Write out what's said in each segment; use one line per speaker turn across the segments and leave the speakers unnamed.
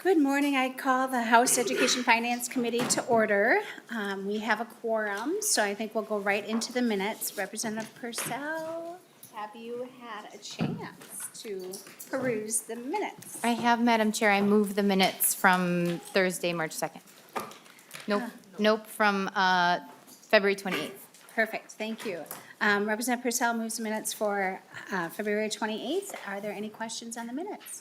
Good morning. I call the House Education Finance Committee to order. We have a quorum, so I think we'll go right into the minutes. Representative Purcell, have you had a chance to peruse the minutes?
I have, Madam Chair. I move the minutes from Thursday, March 2nd. Nope, from February 28th.
Perfect, thank you. Representative Purcell moves the minutes for February 28th. Are there any questions on the minutes?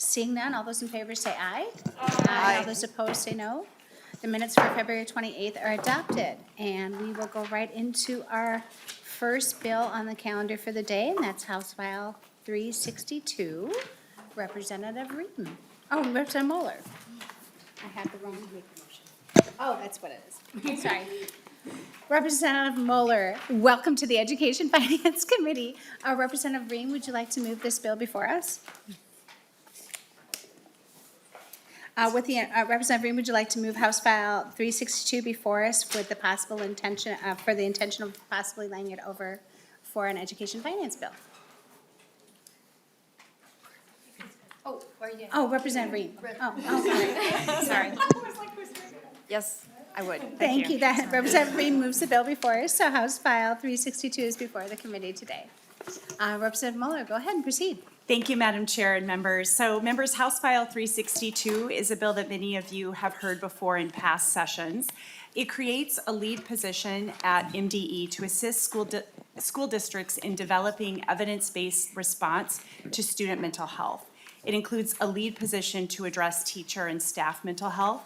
Seeing none, all those in favor say aye. Aye. All those opposed say no. The minutes for February 28th are adopted, and we will go right into our first bill on the calendar for the day, and that's House File 362. Representative Rehm. Oh, Representative Moller. I had the wrong. Oh, that's what it is. Sorry. Representative Moller, welcome to the Education Finance Committee. Representative Rehm, would you like to move this bill before us? Representative Rehm, would you like to move House File 362 before us with the possible intention, for the intention of possibly laying it over for an education finance bill?
Oh, are you?
Oh, Representative Rehm. Oh, sorry.
Yes, I would.
Thank you. That Representative Rehm moves the bill before us, so House File 362 is before the committee today. Representative Moller, go ahead and proceed.
Thank you, Madam Chair and members. So members, House File 362 is a bill that many of you have heard before in past sessions. It creates a lead position at MDE to assist school districts in developing evidence-based response to student mental health. It includes a lead position to address teacher and staff mental health.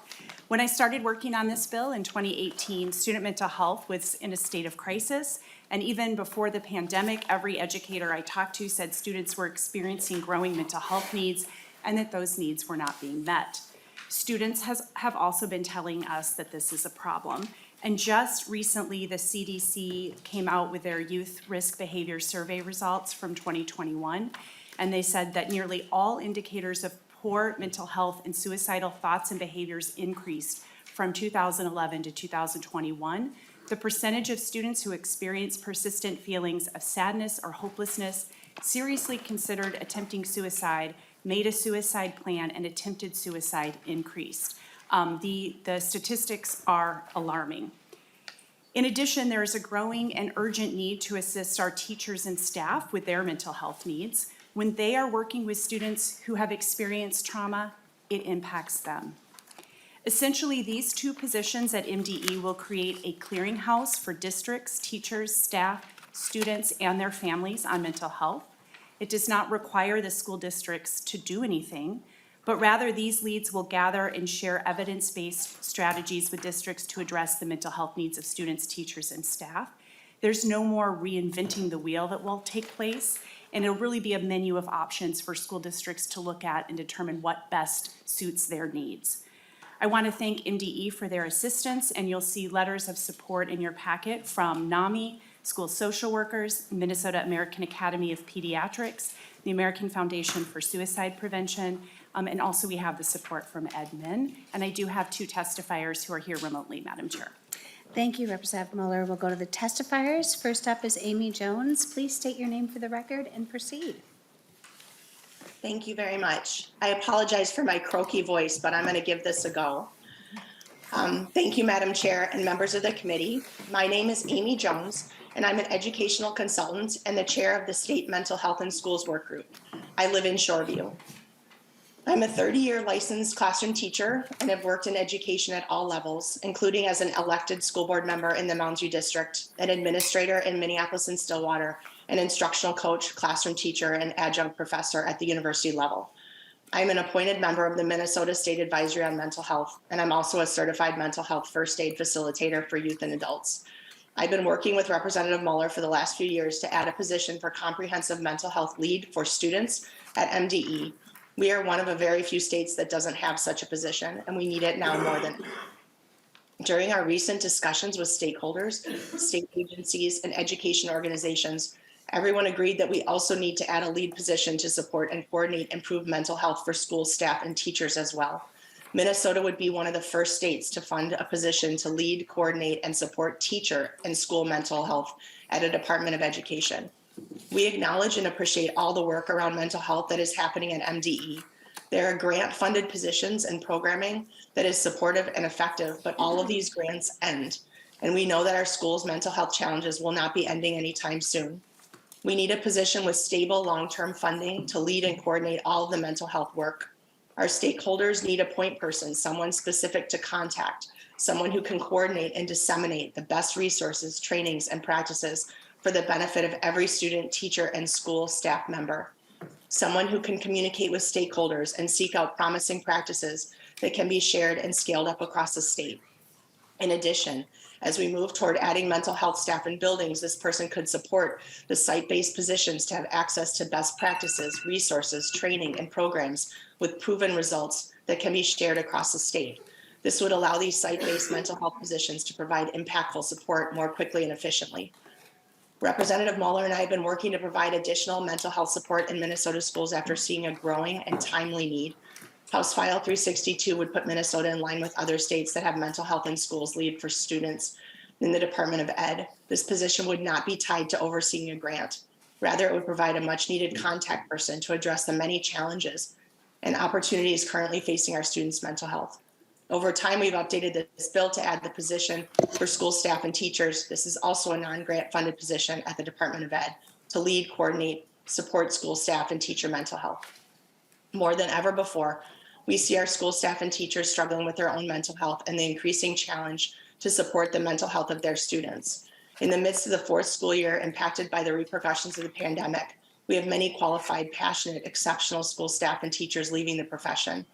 When I started working on this bill in 2018, student mental health was in a state of crisis. And even before the pandemic, every educator I talked to said students were experiencing growing mental health needs and that those needs were not being met. Students have also been telling us that this is a problem. And just recently, the CDC came out with their Youth Risk Behavior Survey results from 2021. And they said that nearly all indicators of poor mental health and suicidal thoughts and behaviors increased from 2011 to 2021. The percentage of students who experience persistent feelings of sadness or hopelessness, seriously considered attempting suicide, made a suicide plan, and attempted suicide increased. The statistics are alarming. In addition, there is a growing and urgent need to assist our teachers and staff with their mental health needs. When they are working with students who have experienced trauma, it impacts them. Essentially, these two positions at MDE will create a clearinghouse for districts, teachers, staff, students, and their families on mental health. It does not require the school districts to do anything, but rather these leads will gather and share evidence-based strategies with districts to address the mental health needs of students, teachers, and staff. There's no more reinventing the wheel that will take place, and it'll really be a menu of options for school districts to look at and determine what best suits their needs. I want to thank MDE for their assistance, and you'll see letters of support in your packet from NAMI, school social workers, Minnesota American Academy of Pediatrics, the American Foundation for Suicide Prevention, and also we have the support from admin. And I do have two testifiers who are here remotely, Madam Chair.
Thank you, Representative Mueller. We'll go to the testifiers. First up is Amy Jones. Please state your name for the record and proceed.
Thank you very much. I apologize for my croaky voice, but I'm going to give this a go. Thank you, Madam Chair and members of the committee. My name is Amy Jones, and I'm an educational consultant and the chair of the State Mental Health in Schools Work Group. I live in Shoreview. I'm a 30-year licensed classroom teacher and have worked in education at all levels, including as an elected school board member in the Mounds View District, an administrator in Minneapolis and Stillwater, an instructional coach, classroom teacher, and adjunct professor at the university level. I'm an appointed member of the Minnesota State Advisory on Mental Health, and I'm also a certified mental health first aid facilitator for youth and adults. I've been working with Representative Moller for the last few years to add a position for comprehensive mental health lead for students at MDE. We are one of a very few states that doesn't have such a position, and we need it now more than ever. During our recent discussions with stakeholders, state agencies, and education organizations, everyone agreed that we also need to add a lead position to support and coordinate improved mental health for school staff and teachers as well. Minnesota would be one of the first states to fund a position to lead, coordinate, and support teacher and school mental health at a Department of Education. We acknowledge and appreciate all the work around mental health that is happening at MDE. There are grant-funded positions and programming that is supportive and effective, but all of these grants end, and we know that our school's mental health challenges will not be ending anytime soon. We need a position with stable long-term funding to lead and coordinate all of the mental health work. Our stakeholders need a point person, someone specific to contact, someone who can coordinate and disseminate the best resources, trainings, and practices for the benefit of every student, teacher, and school staff member. Someone who can communicate with stakeholders and seek out promising practices that can be shared and scaled up across the state. In addition, as we move toward adding mental health staff in buildings, this person could support the site-based positions to have access to best practices, resources, training, and programs with proven results that can be shared across the state. This would allow these site-based mental health positions to provide impactful support more quickly and efficiently. Representative Moller and I have been working to provide additional mental health support in Minnesota schools after seeing a growing and timely need. House File 362 would put Minnesota in line with other states that have mental health in schools lead for students in the Department of Ed. This position would not be tied to overseeing a grant. Rather, it would provide a much needed contact person to address the many challenges and opportunities currently facing our students' mental health. Over time, we've updated this bill to add the position for school staff and teachers. This is also a non-grant funded position at the Department of Ed to lead, coordinate, support school staff and teacher mental health. More than ever before, we see our school staff and teachers struggling with their own mental health and the increasing challenge to support the mental health of their students. In the midst of the fourth school year impacted by the repercussions of the pandemic, we have many qualified, passionate, exceptional school staff and teachers leaving the profession.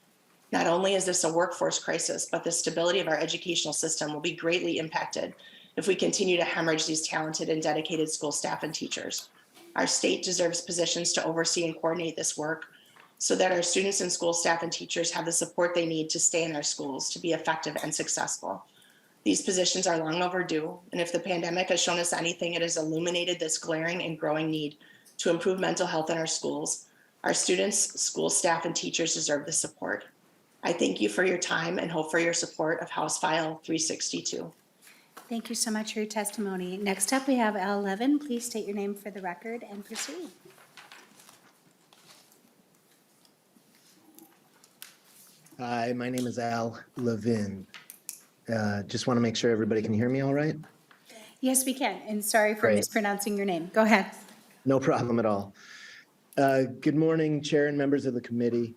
Not only is this a workforce crisis, but the stability of our educational system will be greatly impacted if we continue to hemorrhage these talented and dedicated school staff and teachers. Our state deserves positions to oversee and coordinate this work so that our students and school staff and teachers have the support they need to stay in our schools to be effective and successful. These positions are long overdue, and if the pandemic has shown us anything, it has illuminated this glaring and growing need to improve mental health in our schools. Our students, school staff, and teachers deserve the support. I thank you for your time and hope for your support of House File 362.
Thank you so much for your testimony. Next up, we have Al Levin. Please state your name for the record and proceed.
Hi, my name is Al Levin. Just want to make sure everybody can hear me all right?
Yes, we can, and sorry for
Great.
mispronouncing your name. Go ahead.
No problem at all. Good morning, Chair and members of the committee.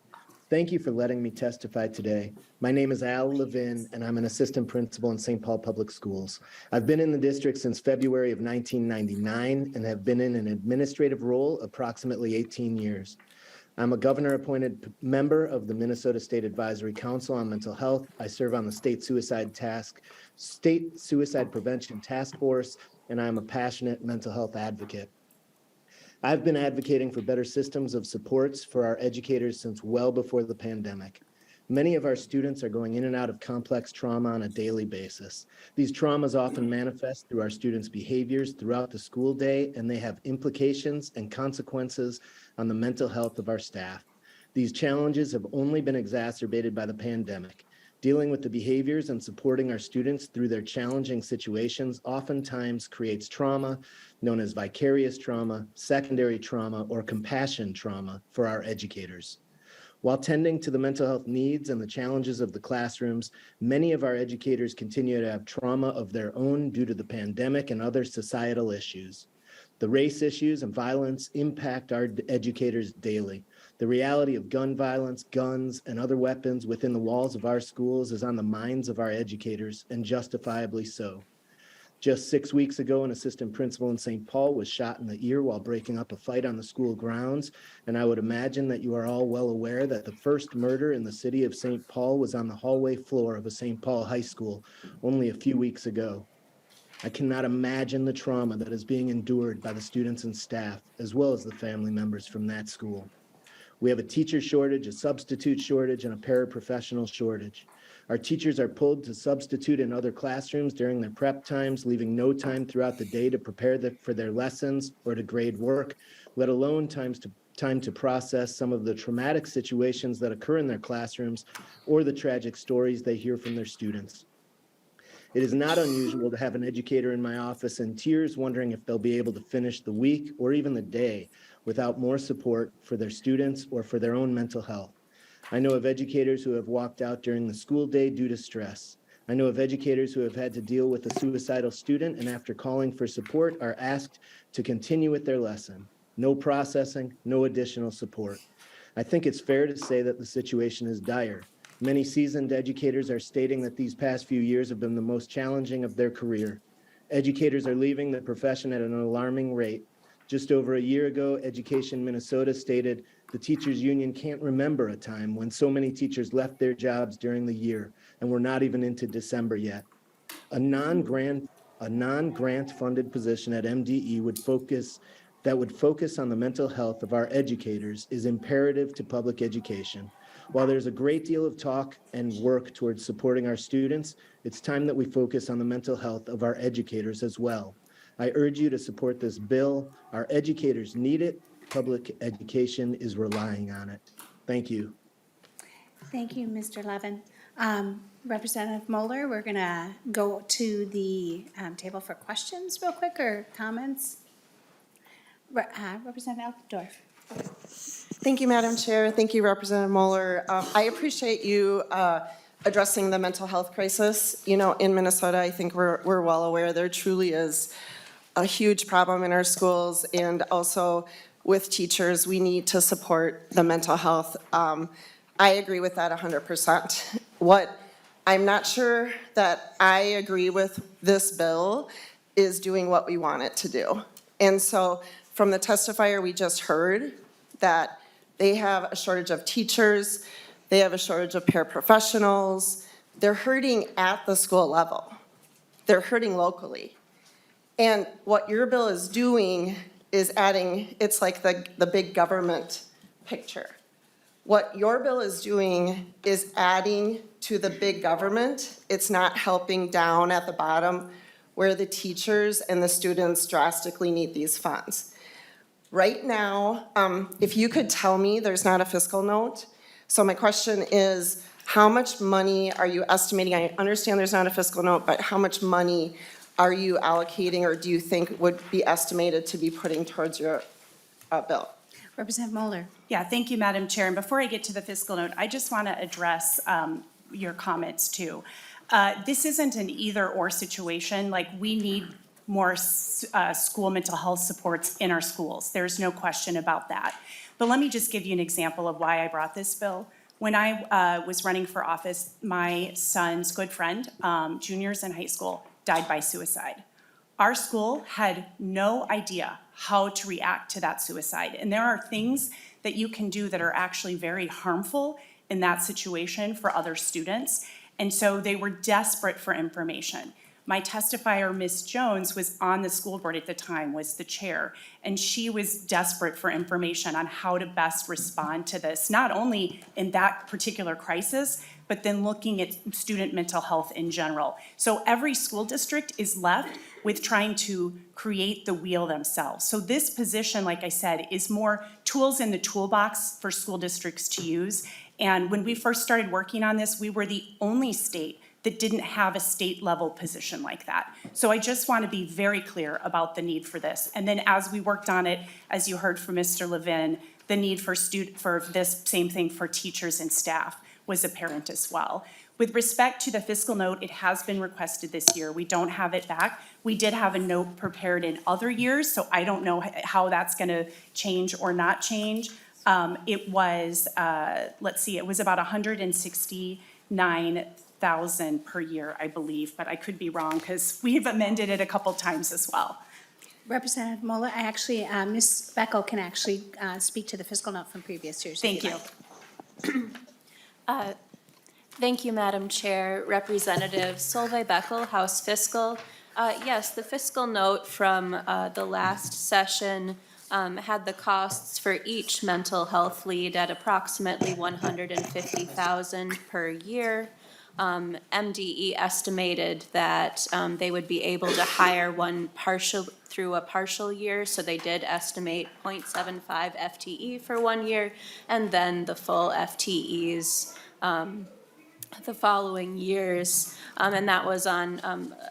Thank you for letting me testify today. My name is Al Levin, and I'm an assistant principal in St. Paul Public Schools. I've been in the district since February of 1999 and have been in an administrative role approximately 18 years. I'm a governor-appointed member of the Minnesota State Advisory Council on Mental Health. I serve on the State Suicide Prevention Task Force, and I'm a passionate mental health advocate. I've been advocating for better systems of supports for our educators since well before the pandemic. Many of our students are going in and out of complex trauma on a daily basis. These traumas often manifest through our students' behaviors throughout the school day, and they have implications and consequences on the mental health of our staff. These challenges have only been exacerbated by the pandemic. Dealing with the behaviors and supporting our students through their challenging situations oftentimes creates trauma, known as vicarious trauma, secondary trauma, or compassion trauma for our educators. While tending to the mental health needs and the challenges of the classrooms, many of our educators continue to have trauma of their own due to the pandemic and other societal issues. The race issues and violence impact our educators daily. The reality of gun violence, guns, and other weapons within the walls of our schools is on the minds of our educators, and justifiably so. Just 6 weeks ago, an assistant principal in St. Paul was shot in the ear while breaking up a fight on the school grounds, and I would imagine that you are all well aware that the first murder in the city of St. Paul was on the hallway floor of a St. Paul high school only a few weeks ago. I cannot imagine the trauma that is being endured by the students and staff, as well as the family members from that school. We have a teacher shortage, a substitute shortage, and a paraprofessional shortage. Our teachers are pulled to substitute in other classrooms during their prep times, leaving no time throughout the day to prepare for their lessons or to grade work, let alone time to process some of the traumatic situations that occur in their classrooms or the tragic stories they hear from their students. It is not unusual to have an educator in my office in tears wondering if they'll be able to finish the week or even the day without more support for their students or for their own mental health. I know of educators who have walked out during the school day due to stress. I know of educators who have had to deal with a suicidal student and after calling for support are asked to continue with their lesson. No processing, no additional support. I think it's fair to say that the situation is dire. Many seasoned educators are stating that these past few years have been the most challenging of their career. Educators are leaving the profession at an alarming rate. Just over a year ago, Education Minnesota stated the teachers union can't remember a time when so many teachers left their jobs during the year, and we're not even into December yet. A non-grant funded position at MDE would focus on the mental health of our educators is imperative to public education. While there's a great deal of talk and work towards supporting our students, it's time that we focus on the mental health of our educators as well. I urge you to support this bill. Our educators need it. Public education is relying on it. Thank you.
Thank you, Mr. Levin. Representative Moller, we're going to go to the table for questions real quick or comments. Representative Alkendorf.
Thank you, Madam Chair. Thank you, Representative Moller. I appreciate you addressing the mental health crisis. You know, in Minnesota, I think we're well aware there truly is a huge problem in our schools, and also with teachers, we need to support the mental health. I agree with that 100%. What I'm not sure that I agree with this bill is doing what we want it to do. And so from the testifier we just heard that they have a shortage of teachers, they have a shortage of paraprofessionals, they're hurting at the school level. They're hurting locally. And what your bill is doing is adding, it's like the big government picture. What your bill is doing is adding to the big government. It's not helping down at the bottom where the teachers and the students drastically need these funds. Right now, if you could tell me, there's not a fiscal note. So my question is, how much money are you estimating? I understand there's not a fiscal note, but how much money are you allocating or do you think would be estimated to be putting towards your bill?
Representative Moller.
Yeah, thank you, Madam Chair. And before I get to the fiscal note, I just want to address your comments too. This isn't an either or situation. Like, we need more school mental health supports in our schools. There's no question about that. But let me just give you an example of why I brought this bill. When I was running for office, my son's good friend, juniors in high school, died by suicide. Our school had no idea how to react to that suicide. And there are things that you can do that are actually very harmful in that situation for other students. And so they were desperate for information. My testifier, Ms. Jones, was on the school board at the time, was the chair, and she was desperate for information on how to best respond to this, not only in that particular crisis, but then looking at student mental health in general. So every school district is left with trying to create the wheel themselves. So this position, like I said, is more tools in the toolbox for school districts to use. And when we first started working on this, we were the only state that didn't have a state level position like that. So I just want to be very clear about the need for this. And then as we worked on it, as you heard from Mr. Levin, the need for this same thing for teachers and staff was apparent as well. With respect to the fiscal note, it has been requested this year. We don't have it back. We did have a note prepared in other years, so I don't know how that's going to change or not change. It was, let's see, it was about $169,000 per year, I believe, but I could be wrong because we've amended it a couple times as well.
Representative Moller, I actually, Ms. Beckel can actually speak to the fiscal note from previous years.
Thank you.
Thank you, Madam Chair. Representative Solveig Beckel, House Fiscal. Yes, the fiscal note from the last session had the costs for each mental health lead at approximately $150,000 per year. MDE estimated that they would be able to hire one through a partial year, so they did estimate 0.75 FTE for 1 year, and then the full FTEs the following years. And that was on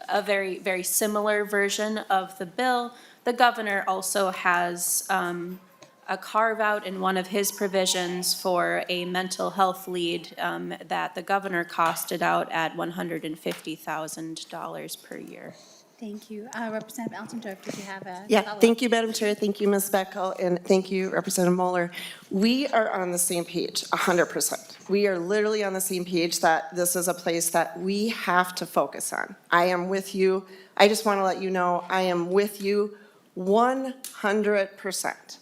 a very, very similar version of the bill. The governor also has a carve-out in one of his provisions for a mental health lead that the governor costed out at $150,000 per year.
Thank you. Representative Altendorf, did you have a
Yeah,
follow-up?
thank you, Madam Chair. Thank you, Ms. Beckel, and thank you, Representative Moller. We are on the same page, 100%. We are literally on the same page that this is a place that we have to focus on. I am with you. I just want to let you know, I am with you 100%.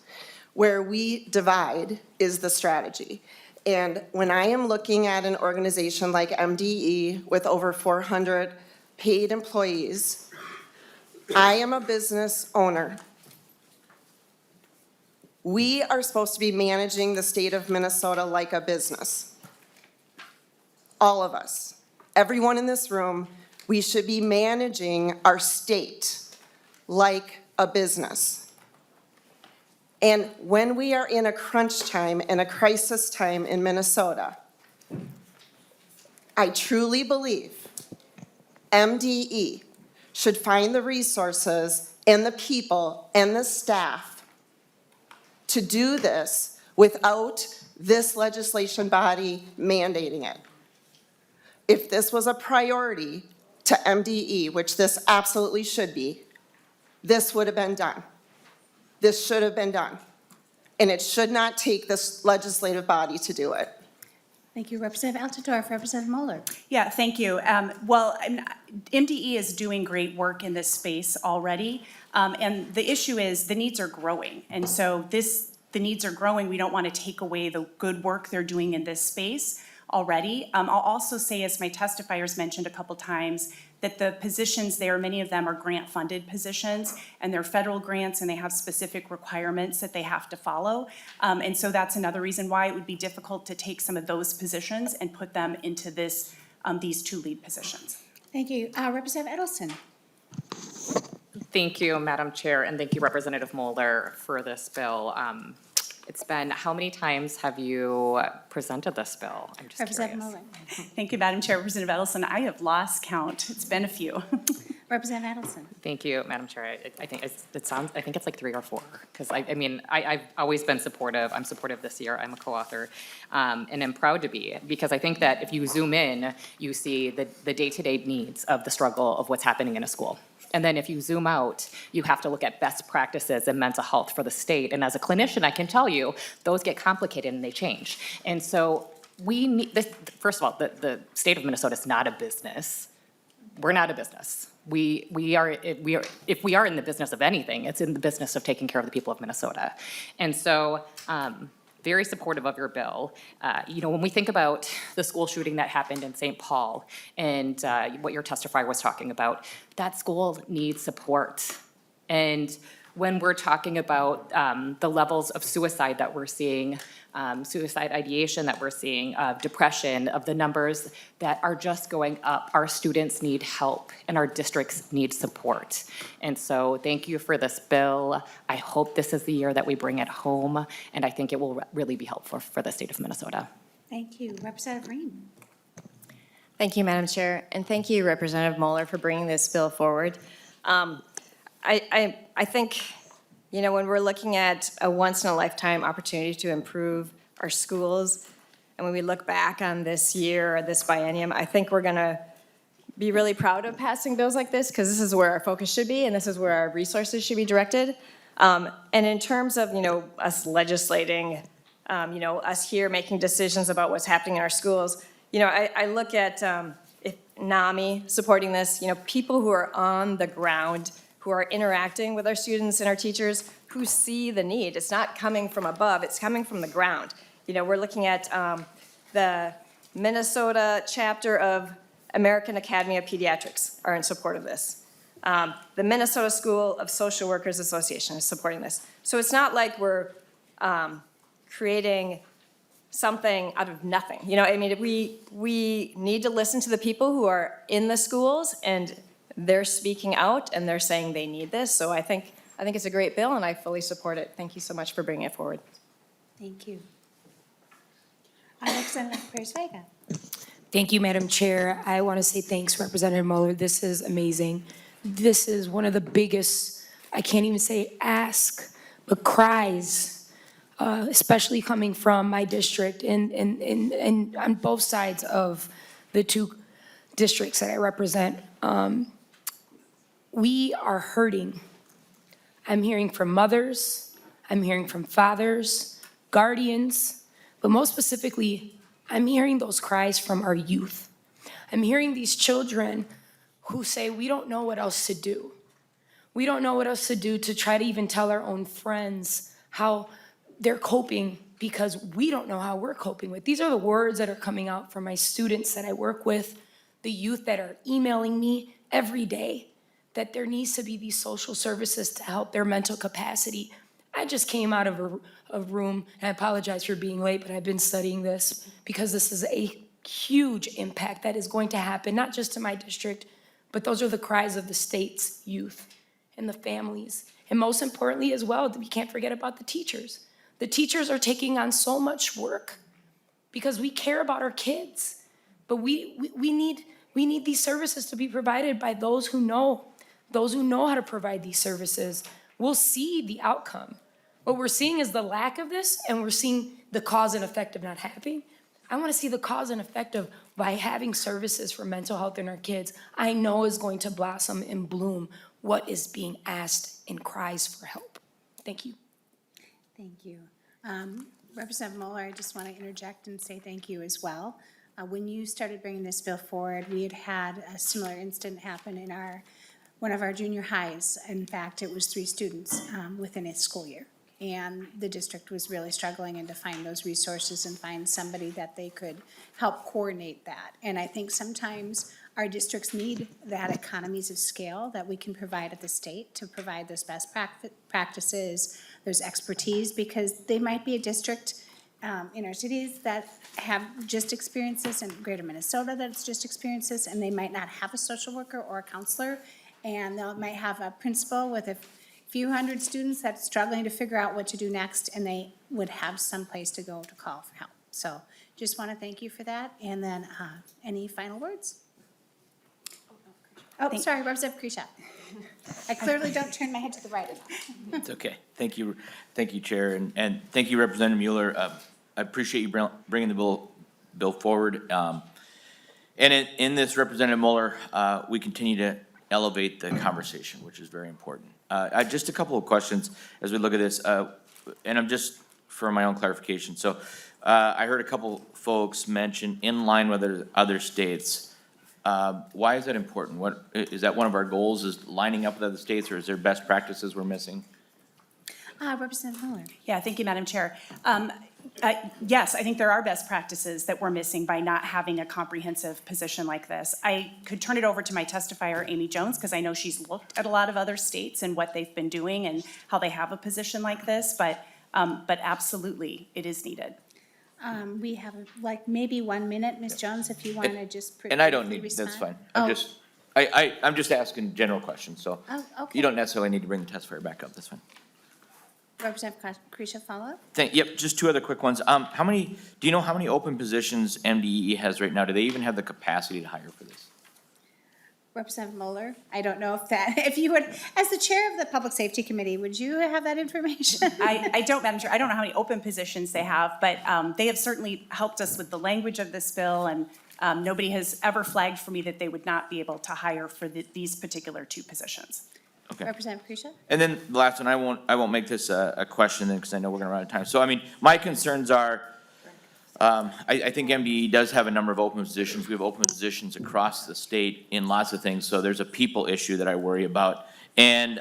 Where we divide is the strategy. And when I am looking at an organization like MDE with over 400 paid employees, I am a business owner. We are supposed to be managing the state of Minnesota like a business. All of us, everyone in this room, we should be managing our state like a business. And when we are in a crunch time and a crisis time in Minnesota, I truly believe MDE should find the resources and the people and the staff to do this without this legislation body mandating it. If this was a priority to MDE, which this absolutely should be, this would have been done. This should have been done. And it should not take this legislative body to do it.
Thank you. Representative Altendorf, Representative Moller.
Yeah, thank you. Well, MDE is doing great work in this space already. And the issue is the needs are growing. And so the needs are growing. We don't want to take away the good work they're doing in this space already. I'll also say, as my testifiers mentioned a couple times, that the positions there, many of them are grant-funded positions, and they're federal grants, and they have specific requirements that they have to follow. And so that's another reason why it would be difficult to take some of those positions and put them into this, these two lead positions.
Thank you. Representative Edelson.
Thank you, Madam Chair, and thank you, Representative Moller, for this bill. It's been, how many times have you presented this bill? I'm just
Representative
curious.
Moller.
Thank you, Madam Chair. Representative Edelson, I have lost count. It's been a few.
Representative Edelson.
Thank you, Madam Chair. I think I think it's like 3 or 4, because I've always been supportive. I'm supportive this year. I'm a co-author, and I'm proud to be, because I think that if you zoom in, you see the day-to-day needs of the struggle of what's happening in a school. And then if you zoom out, you have to look at best practices in mental health for the state. And as a clinician, I can tell you, those get complicated and they change. And so we need, first of all, the state of Minnesota is not a business. We're not a business. We are, if we are in the business of anything, it's in the business of taking care of the people of Minnesota. And so, very supportive of your bill. When we think about the school shooting that happened in St. Paul and what your testifier was talking about, that school needs support. And when we're talking about the levels of suicide that we're seeing, suicide ideation that we're seeing, depression, of the numbers that are just going up, our students need help and our districts need support. And so thank you for this bill. I hope this is the year that we bring it home, and I think it will really be helpful for the state of Minnesota.
Thank you. Representative Rehm.
Thank you, Madam Chair, and thank you, Representative Moller, for bringing this bill forward. I think, when we're looking at a once-in-a-lifetime opportunity to improve our schools, and when we look back on this year or this biennium, I think we're going to be really proud of passing bills like this, because this is where our focus should be, and this is where our resources should be directed. And in terms of, us legislating, us here making decisions about what's happening in our schools, I look at if NAMI supporting this, people who are on the ground, who are interacting with our students and our teachers, who see the need. It's not coming from above, it's coming from the ground. We're looking at the Minnesota chapter of American Academy of Pediatrics are in support of this. The Minnesota School of Social Workers Association is supporting this. So it's not like we're creating something out of nothing. We need to listen to the people who are in the schools, and they're speaking out and they're saying they need this. So I think it's a great bill and I fully support it. Thank you so much for bringing it forward.
Thank you. Representative Perez-Vega.
Thank you, Madam Chair. I want to say thanks, Representative Moller. This is amazing. This is one of the biggest, I can't even say ask, but cries, especially coming from my district and on both sides of the two districts that I represent. We are hurting. I'm hearing from mothers, I'm hearing from fathers, guardians, but most specifically, I'm hearing those cries from our youth. I'm hearing these children who say, we don't know what else to do. We don't know what else to do to try to even tell our own friends how they're coping because we don't know how we're coping with. These are the words that are coming out from my students that I work with, the youth that are emailing me every day, that there needs to be these social services to help their mental capacity. I just came out of a room, and I apologize for being late, but I've been studying this because this is a huge impact that is going to happen, not just to my district, but those are the cries of the state's youth and the families. And most importantly as well, we can't forget about the teachers. The teachers are taking on so much work because we care about our kids, but we need these services to be provided by those who know how to provide these services. We'll see the outcome. What we're seeing is the lack of this, and we're seeing the cause and effect of not having. I want to see the cause and effect of by having services for mental health in our kids, I know is going to blossom and bloom what is being asked in cries for help. Thank you.
Thank you. Representative Moller, I just want to interject and say thank you as well. When you started bringing this bill forward, we had a similar incident happen in one of our junior highs. In fact, it was 3 students within a school year. And the district was really struggling and to find those resources and find somebody that they could help coordinate that. And I think sometimes our districts need that economies of scale that we can provide at the state to provide those best practices, those expertise, because they might be a district in our cities that have just experienced this, in greater Minnesota that's just experienced this, and they might not have a social worker or a counselor, and they might have a principal with a few hundred students that's struggling to figure out what to do next, and they would have some place to go to call for help. So just want to thank you for that. And then any final words? Oh, sorry, Representative Kresha. I clearly don't turn my head to the right enough.
It's okay. Thank you, Chair, and thank you, Representative Mueller. I appreciate you bringing the bill forward. And in this, Representative Mueller, we continue to elevate the conversation, which is very important. Just a couple of questions as we look at this, and I'm just for my own clarification. So I heard a couple folks mention in line with other states. Why is that important? What is that one of our goals, is lining up with other states, or is there best practices we're missing?
Representative Moller.
Yeah, thank you, Madam Chair. Yes, I think there are best practices that we're missing by not having a comprehensive position like this. I could turn it over to my testifier, Amy Jones, because I know she's looked at a lot of other states and what they've been doing and how they have a position like this, but absolutely, it is needed.
We have like maybe 1 minute, Ms. Jones, if you want to just.
And I don't need,
respond.
that's fine.
Oh.
I'm just asking general questions, so.
Oh, okay.
You don't necessarily need to bring the testifier back up, that's fine.
Representative Kresha, follow up?
Yep, just 2 other quick ones. Do you know how many open positions MDE has right now? Do they even have the capacity to hire for this?
Representative Moller, I don't know if you would, as the chair of the Public Safety Committee, would you have that information?
I don't, Madam Chair, I don't know how many open positions they have, but they have certainly helped us with the language of this bill, and nobody has ever flagged for me that they would not be able to hire for these particular 2 positions.
Okay.
Representative Kresha?
And then the last one, I won't make this a question then, because I know we're gonna run out of time. So, I mean, my concerns are, I think MDE does have a number of open positions. We have open positions across the state in lots of things, so there's a people issue that I worry about. And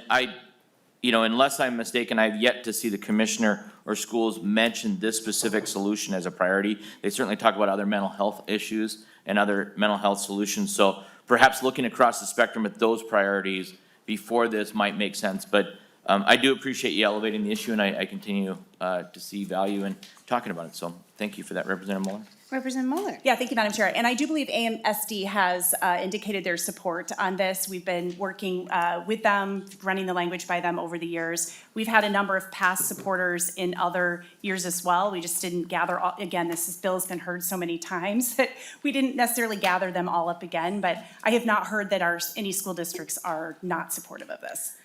unless I'm mistaken, I've yet to see the commissioner or schools mention this specific solution as a priority. They certainly talk about other mental health issues and other mental health solutions. So perhaps looking across the spectrum at those priorities before this might make sense. But I do appreciate you elevating the issue, and I continue to see value in talking about it. So thank you for that, Representative Moller.
Representative Moller.
Yeah, thank you, Madam Chair. And I do believe AMSD has indicated their support on this. We've been working with them, running the language by them over the years. We've had a number of past supporters in other years as well. We just didn't gather, again, bill has been heard so many times that we didn't necessarily gather them all up again. But I have not heard that any school districts are not supportive of this.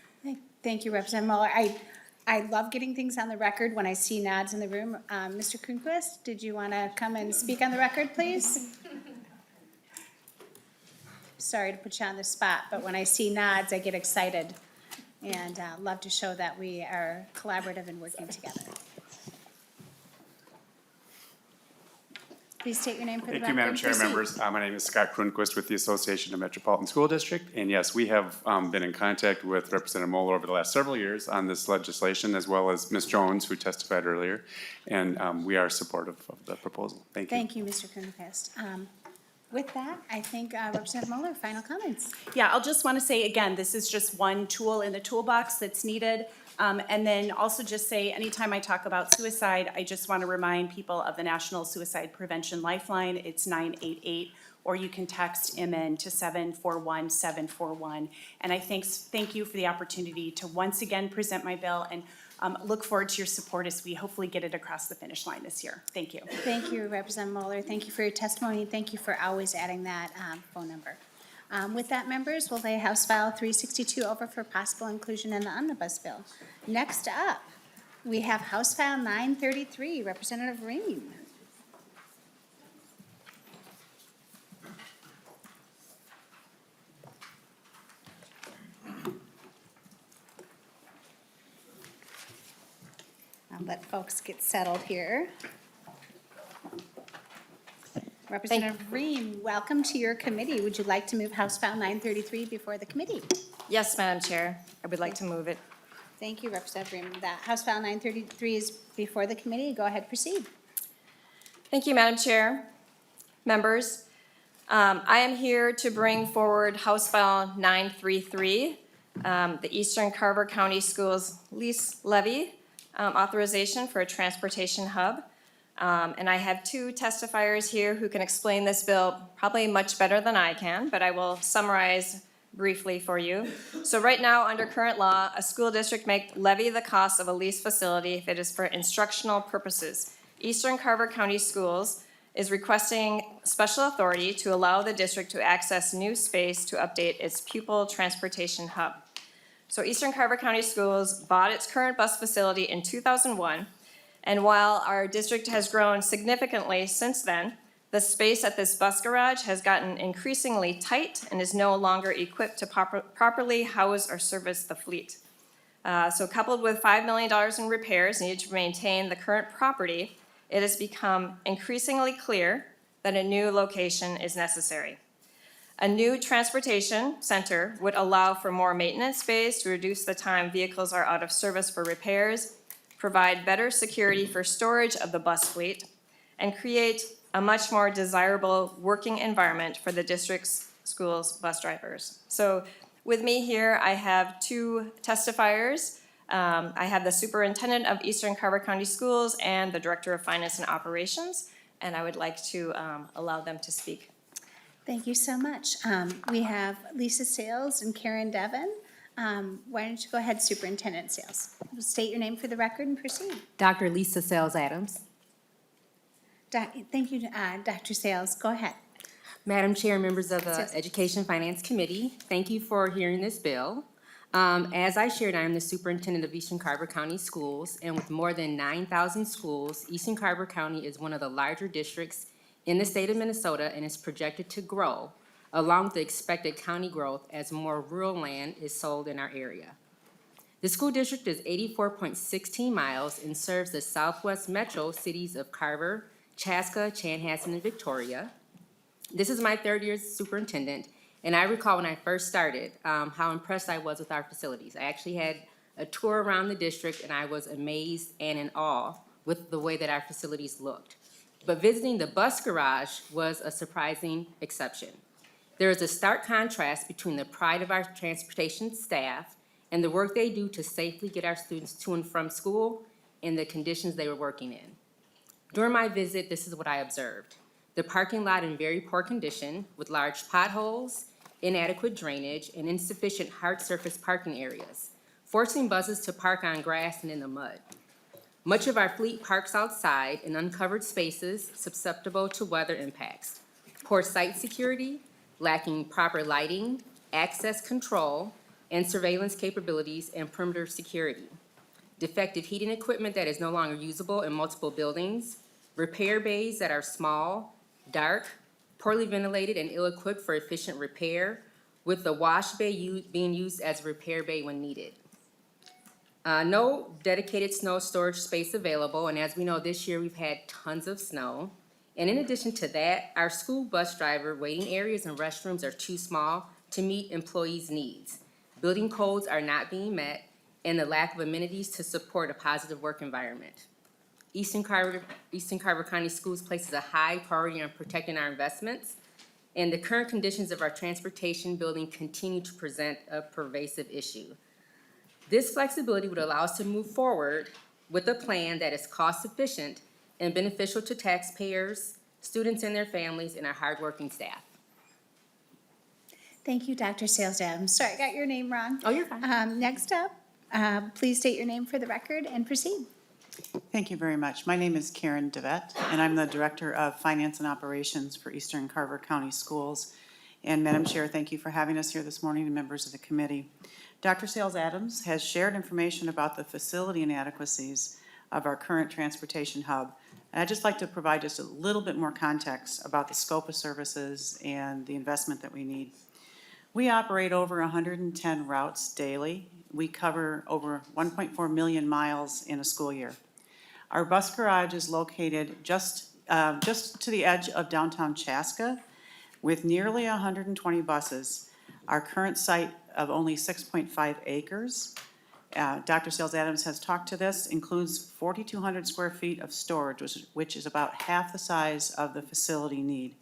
Thank you, Representative Moller. I love getting things on the record when I see nods in the room. Mr. Kronquist, did you want to come and speak on the record, please? Sorry to put you on the spot, but when I see nods, I get excited and love to show that we are collaborative and working together. Please state your name for the record.
Thank you, Madam Chair,
Proceed.
members. My name is Scott Kronquist with the Association of Metropolitan School District. And yes, we have been in contact with Representative Moller over the last several years on this legislation, as well as Ms. Jones, who testified earlier. And we are supportive of the proposal. Thank you.
Thank you, Mr. Kronquist. With that, I think Representative Moller, final comments.
Yeah, I'll just want to say, again, this is just one tool in the toolbox that's needed. And then also just say, anytime I talk about suicide, I just want to remind people of the National Suicide Prevention Lifeline. It's 988, or you can text MN to 741-741. And I thank you for the opportunity to once again present my bill, and look forward to your support as we hopefully get it across the finish line this year. Thank you.
Thank you, Representative Moller. Thank you for your testimony. Thank you for always adding that phone number. With that, members, we'll lay House File 362 over for possible inclusion in the omnibus bill. Next up, we have House File 933, Representative Rehm. I'll let folks get settled here. Representative Rehm, welcome to your committee. Would you like to move House File 933 before the committee?
Yes, Madam Chair, I would like to move it.
Thank you, Representative Rehm. That House File 933 is before the committee. Go ahead, proceed.
Thank you, Madam Chair. Members, I am here to bring forward House File 933, the Eastern Carver County Schools lease levy authorization for a transportation hub. And I have two testifiers here who can explain this bill probably much better than I can, but I will summarize briefly for you. So right now, under current law, a school district may levy the cost of a leased facility if it is for instructional purposes. Eastern Carver County Schools is requesting special authority to allow the district to access new space to update its pupil transportation hub. So Eastern Carver County Schools bought its current bus facility in 2001, and while our district has grown significantly since then, the space at this bus garage has gotten increasingly tight and is no longer equipped to properly house or service the fleet. So coupled with $5 million in repairs needed to maintain the current property, it has become increasingly clear that a new location is necessary. A new transportation center would allow for more maintenance space to reduce the time vehicles are out of service for repairs, provide better security for storage of the bus fleet, and create a much more desirable working environment for the district's schools bus drivers. So with me here, I have two testifiers. I have the superintendent of Eastern Carver County Schools and the director of finance and operations, and I would like to allow them to speak.
Thank you so much. We have Lisa Sales and Karen Devon. Why don't you go ahead, Superintendent Sales? State your name for the record and proceed.
Dr. Lisa Sales Adams.
Thank you, Dr. Sales. Go ahead.
Madam Chair, members of the
Yes.
Education Finance Committee, thank you for hearing this bill. As I shared, I am the superintendent of Eastern Carver County Schools, and with more than 9,000 schools, Eastern Carver County is one of the larger districts in the state of Minnesota and is projected to grow, along with the expected county growth as more rural land is sold in our area. The school district is 84.16 miles and serves the southwest metro cities of Carver, Chaska, Chanhassen, and Victoria. This is my third year as superintendent, and I recall when I first started how impressed I was with our facilities. I actually had a tour around the district, and I was amazed and in awe with the way that our facilities looked. But visiting the bus garage was a surprising exception. There is a stark contrast between the pride of our transportation staff and the work they do to safely get our students to and from school and the conditions they were working in. During my visit, this is what I observed. The parking lot in very poor condition with large potholes, inadequate drainage, and insufficient hard surface parking areas, forcing buses to park on grass and in the mud. Much of our fleet parks outside in uncovered spaces susceptible to weather impacts. Poor site security, lacking proper lighting, access control, and surveillance capabilities and perimeter security. Defective heating equipment that is no longer usable in multiple buildings. Repair bays that are small, dark, poorly ventilated, and ill-equipped for efficient repair, with the wash bay being used as a repair bay when needed. No dedicated snow storage space available, and as we know, this year we've had tons of snow. And in addition to that, our school bus driver waiting areas and restrooms are too small to meet employees' needs. Building codes are not being met, and the lack of amenities to support a positive work environment. Eastern Carver County Schools places a high priority on protecting our investments, and the current conditions of our transportation building continue to present a pervasive issue. This flexibility would allow us to move forward with a plan that is cost-efficient and beneficial to taxpayers, students and their families, and our hardworking staff.
Thank you, Dr. Sales Adams. Sorry, I got your name wrong.
Oh, you're fine.
Next up, please state your name for the record and proceed.
Thank you very much. My name is Karen DeVette, and I'm the Director of Finance and Operations for Eastern Carver County Schools. And Madam Chair, thank you for having us here this morning and members of the committee. Dr. Sales Adams has shared information about the facility inadequacies of our current transportation hub. And I'd just like to provide just a little bit more context about the scope of services and the investment that we need. We operate over 110 routes daily. We cover over 1.4 million miles in a school year. Our bus garage is located just to the edge of downtown Chaska with nearly 120 buses. Our current site of only 6.5 acres. Dr. Sales Adams has talked to this, includes 4,200 square feet of storage, which is about half the size of the facility need.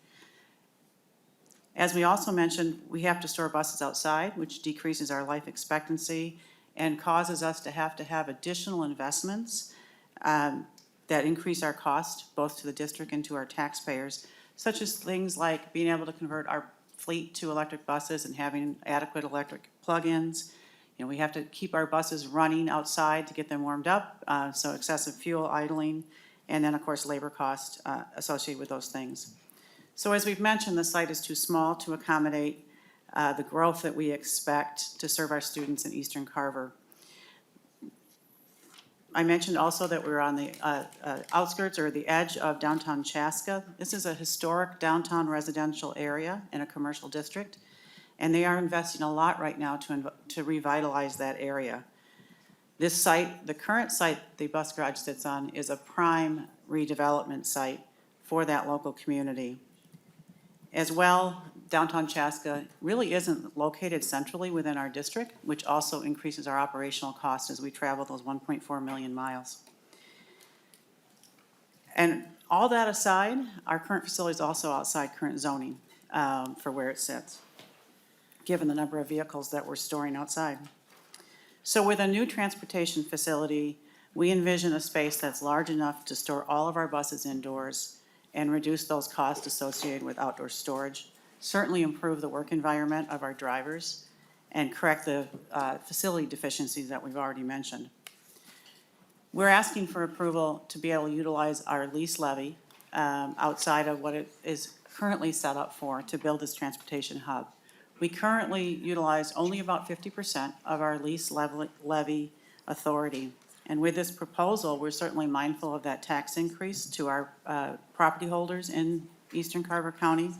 As we also mentioned, we have to store buses outside, which decreases our life expectancy and causes us to have additional investments that increase our cost, both to the district and to our taxpayers, such as things like being able to convert our fleet to electric buses and having adequate electric plug-ins. You know, we have to keep our buses running outside to get them warmed up, so excessive fuel idling, and then, of course, labor cost associated with those things. So as we've mentioned, the site is too small to accommodate the growth that we expect to serve our students in Eastern Carver. I mentioned also that we're on the outskirts or the edge of downtown Chaska. This is a historic downtown residential area in a commercial district, and they are investing a lot right now to revitalize that area. This site, the current site the bus garage sits on, is a prime redevelopment site for that local community. As well, downtown Chaska really isn't located centrally within our district, which also increases our operational costs as we travel those 1.4 million miles. And all that aside, our current facility is also outside current zoning for where it sits, given the number of vehicles that we're storing outside. So with a new transportation facility, we envision a space that's large enough to store all of our buses indoors and reduce those costs associated with outdoor storage, certainly improve the work environment of our drivers, and correct the facility deficiencies that we've already mentioned. We're asking for approval to be able to utilize our lease levy outside of what it is currently set up for to build this transportation hub. We currently utilize only about 50% of our lease levy authority. And with this proposal, we're certainly mindful of that tax increase to our property holders in Eastern Carver County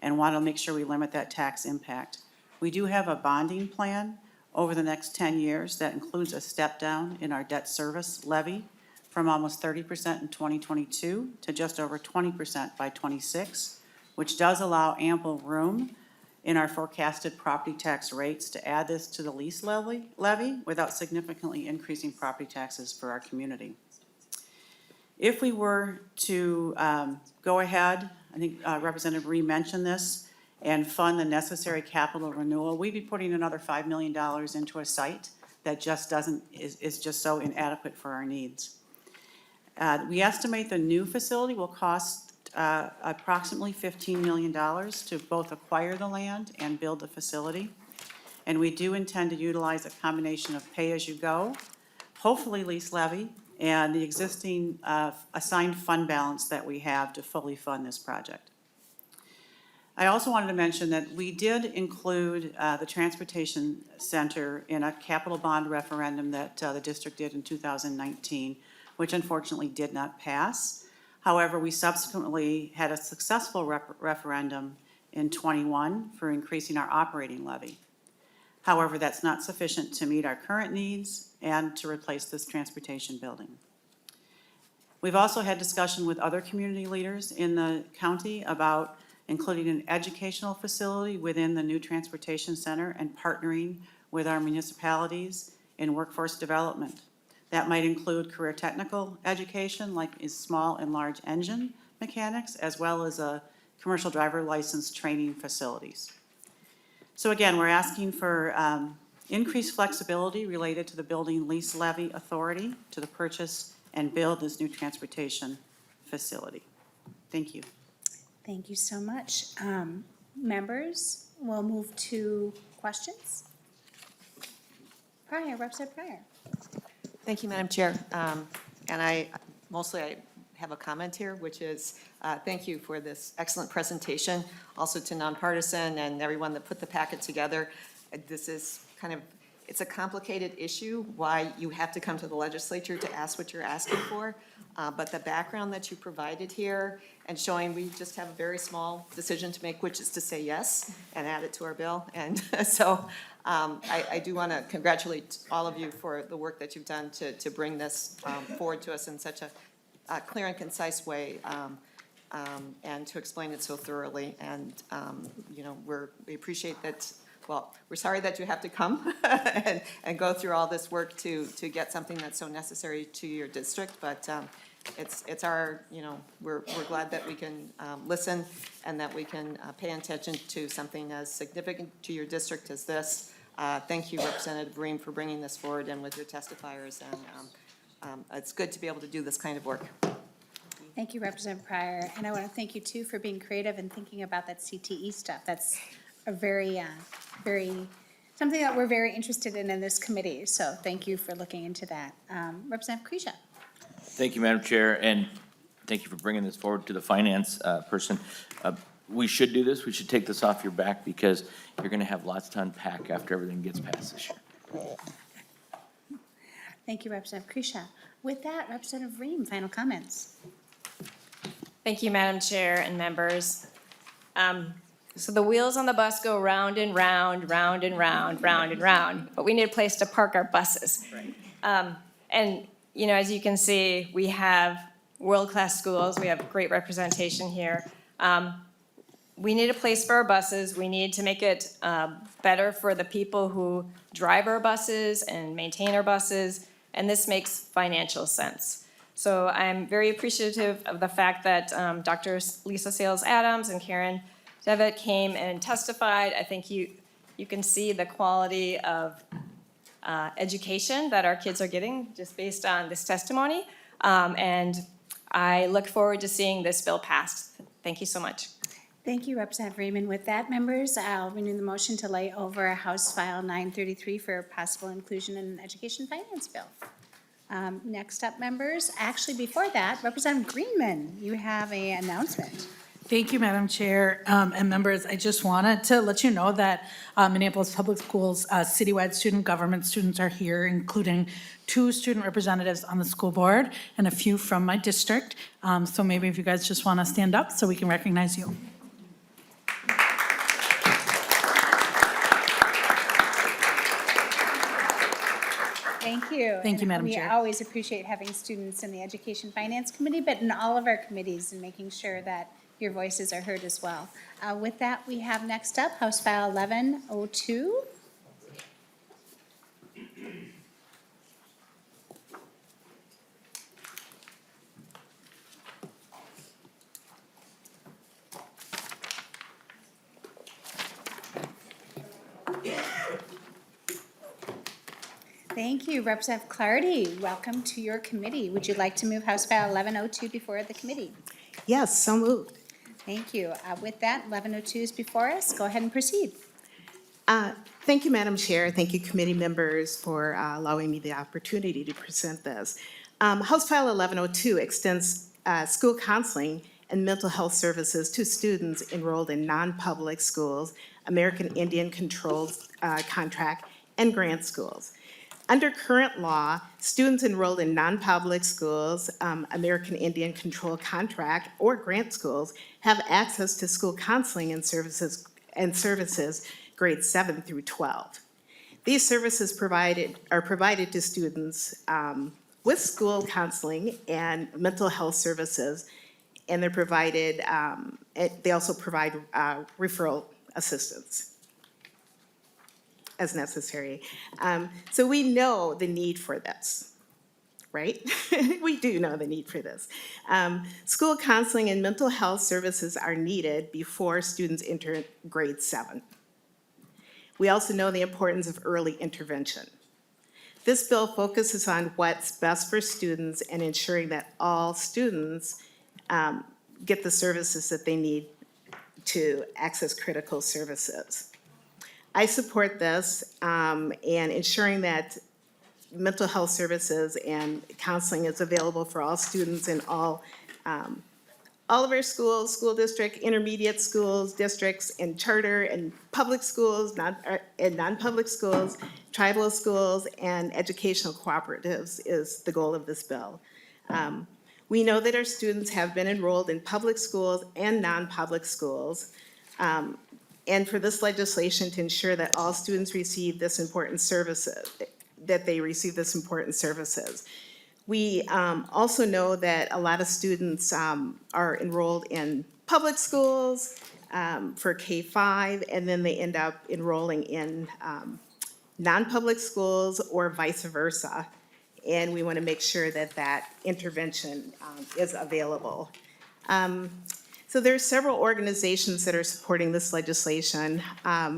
and want to make sure we limit that tax impact. We do have a bonding plan over the next 10 years that includes a step down in our debt service levy from almost 30% in 2022 to just over 20% by 26, which does allow ample room in our forecasted property tax rates to add this to the lease levy without significantly increasing property taxes for our community. If we were to go ahead, I think Representative Rehm mentioned this, and fund the necessary capital renewal, we'd be putting another $5 million into a site that just is just so inadequate for our needs. We estimate the new facility will cost approximately $15 million to both acquire the land and build the facility. And we do intend to utilize a combination of pay-as-you-go, hopefully lease levy, and the existing assigned fund balance that we have to fully fund this project. I also wanted to mention that we did include the Transportation Center in a capital bond referendum that the district did in 2019, which unfortunately did not pass. However, we subsequently had a successful referendum in '21 for increasing our operating levy. However, that's not sufficient to meet our current needs and to replace this transportation building. We've also had discussion with other community leaders in the county about including an educational facility within the new transportation center and partnering with our municipalities in workforce development. That might include career technical education, like is small and large engine mechanics, as well as a commercial driver license training facilities. So again, we're asking for increased flexibility related to the building lease levy authority to the purchase and build this new transportation facility. Thank you.
Thank you so much. Members, we'll move to questions. Representative Pryor.
Thank you, Madam Chair. And I have a comment here, which is thank you for this excellent presentation. Also to Nonpartisan and everyone that put the packet together. This is it's a complicated issue, why you have to come to the legislature to ask what you're asking for. But the background that you provided here and showing we just have a very small decision to make, which is to say yes and add it to our bill. And so I do want to congratulate all of you for the work that you've done to bring this forward to us in such a clear and concise way and to explain it so thoroughly. And, you know, we appreciate that. Well, we're sorry that you have to come and go through all this work to get something that's so necessary to your district, but it's our, you know, we're glad that we can listen and that we can pay attention to something as significant to your district as this. Thank you, Representative Rehm, for bringing this forward and with your testifiers, and it's good to be able to do this kind of work.
Thank you, Representative Pryor, and I want to thank you too for being creative and thinking about that CTE stuff. That's a very, something that we're very interested in this committee. So thank you for looking into that. Representative Kresha.
Thank you, Madam Chair, and thank you for bringing this forward to the finance person. We should do this. We should take this off your back because you're going to have lots to unpack after everything gets passed this year.
Thank you, Representative Kresha. With that, Representative Rehm, final comments.
Thank you, Madam Chair and members. So the wheels on the bus go round and round, round and round, round and round, but we need a place to park our buses. And, you know, as you can see, we have world-class schools. We have great representation here. We need a place for our buses. We need to make it better for the people who drive our buses and maintain our buses, and this makes financial sense. So I'm very appreciative of the fact that Dr. Lisa Sales-Adams and Karen Devitt came and testified. I think you can see the quality of education that our kids are getting just based on this testimony. And I look forward to seeing this bill passed. Thank you so much.
Thank you, Representative Rehm. With that, members, I'll renew the motion to lay over House File 933 for possible inclusion in an education finance bill. Next up, members, actually before that, Representative Greenman, you have an announcement.
Thank you, Madam Chair, and members. I just wanted to let you know that Minneapolis Public Schools citywide student government students are here, including 2 student representatives on the school board and a few from my district. So maybe if you guys just want to stand up so we can recognize you.
Thank you.
Thank you, Madam Chair.
We always appreciate having students in the Education Finance Committee, but in all of our committees, and making sure that your voices are heard as well. With that, we have next up House File 1102. Thank you, Representative Clardy. Welcome to your committee. Would you like to move House File 1102 before the committee?
Yes, so moved.
Thank you. With that, 1102 is before us. Go ahead and proceed.
Thank you, Madam Chair. Thank you, committee members, for allowing me the opportunity to present this. House File 1102 extends school counseling and mental health services to students enrolled in non-public schools, American Indian controlled contract, and grant schools. Under current law, students enrolled in non-public schools, American Indian controlled contract, or grant schools have access to school counseling and services grades 7 through 12. These services are provided to students with school counseling and mental health services, and they're provided. They also provide referral assistance as necessary. So we know the need for this, right? We do know the need for this. School counseling and mental health services are needed before students enter grade 7. We also know the importance of early intervention. This bill focuses on what's best for students and ensuring that all students get the services that they need to access critical services. I support this and ensuring that mental health services and counseling is available for all students in all of our schools, school district, intermediate schools, districts, and charter and public schools, and non-public schools, tribal schools, and educational cooperatives is the goal of this bill. We know that our students have been enrolled in public schools and non-public schools, and for this legislation to ensure that all students receive this important services, We also know that a lot of students are enrolled in public schools for K-5, and then they end up enrolling in non-public schools or vice versa. And we want to make sure that that intervention is available. So there are several organizations that are supporting this legislation,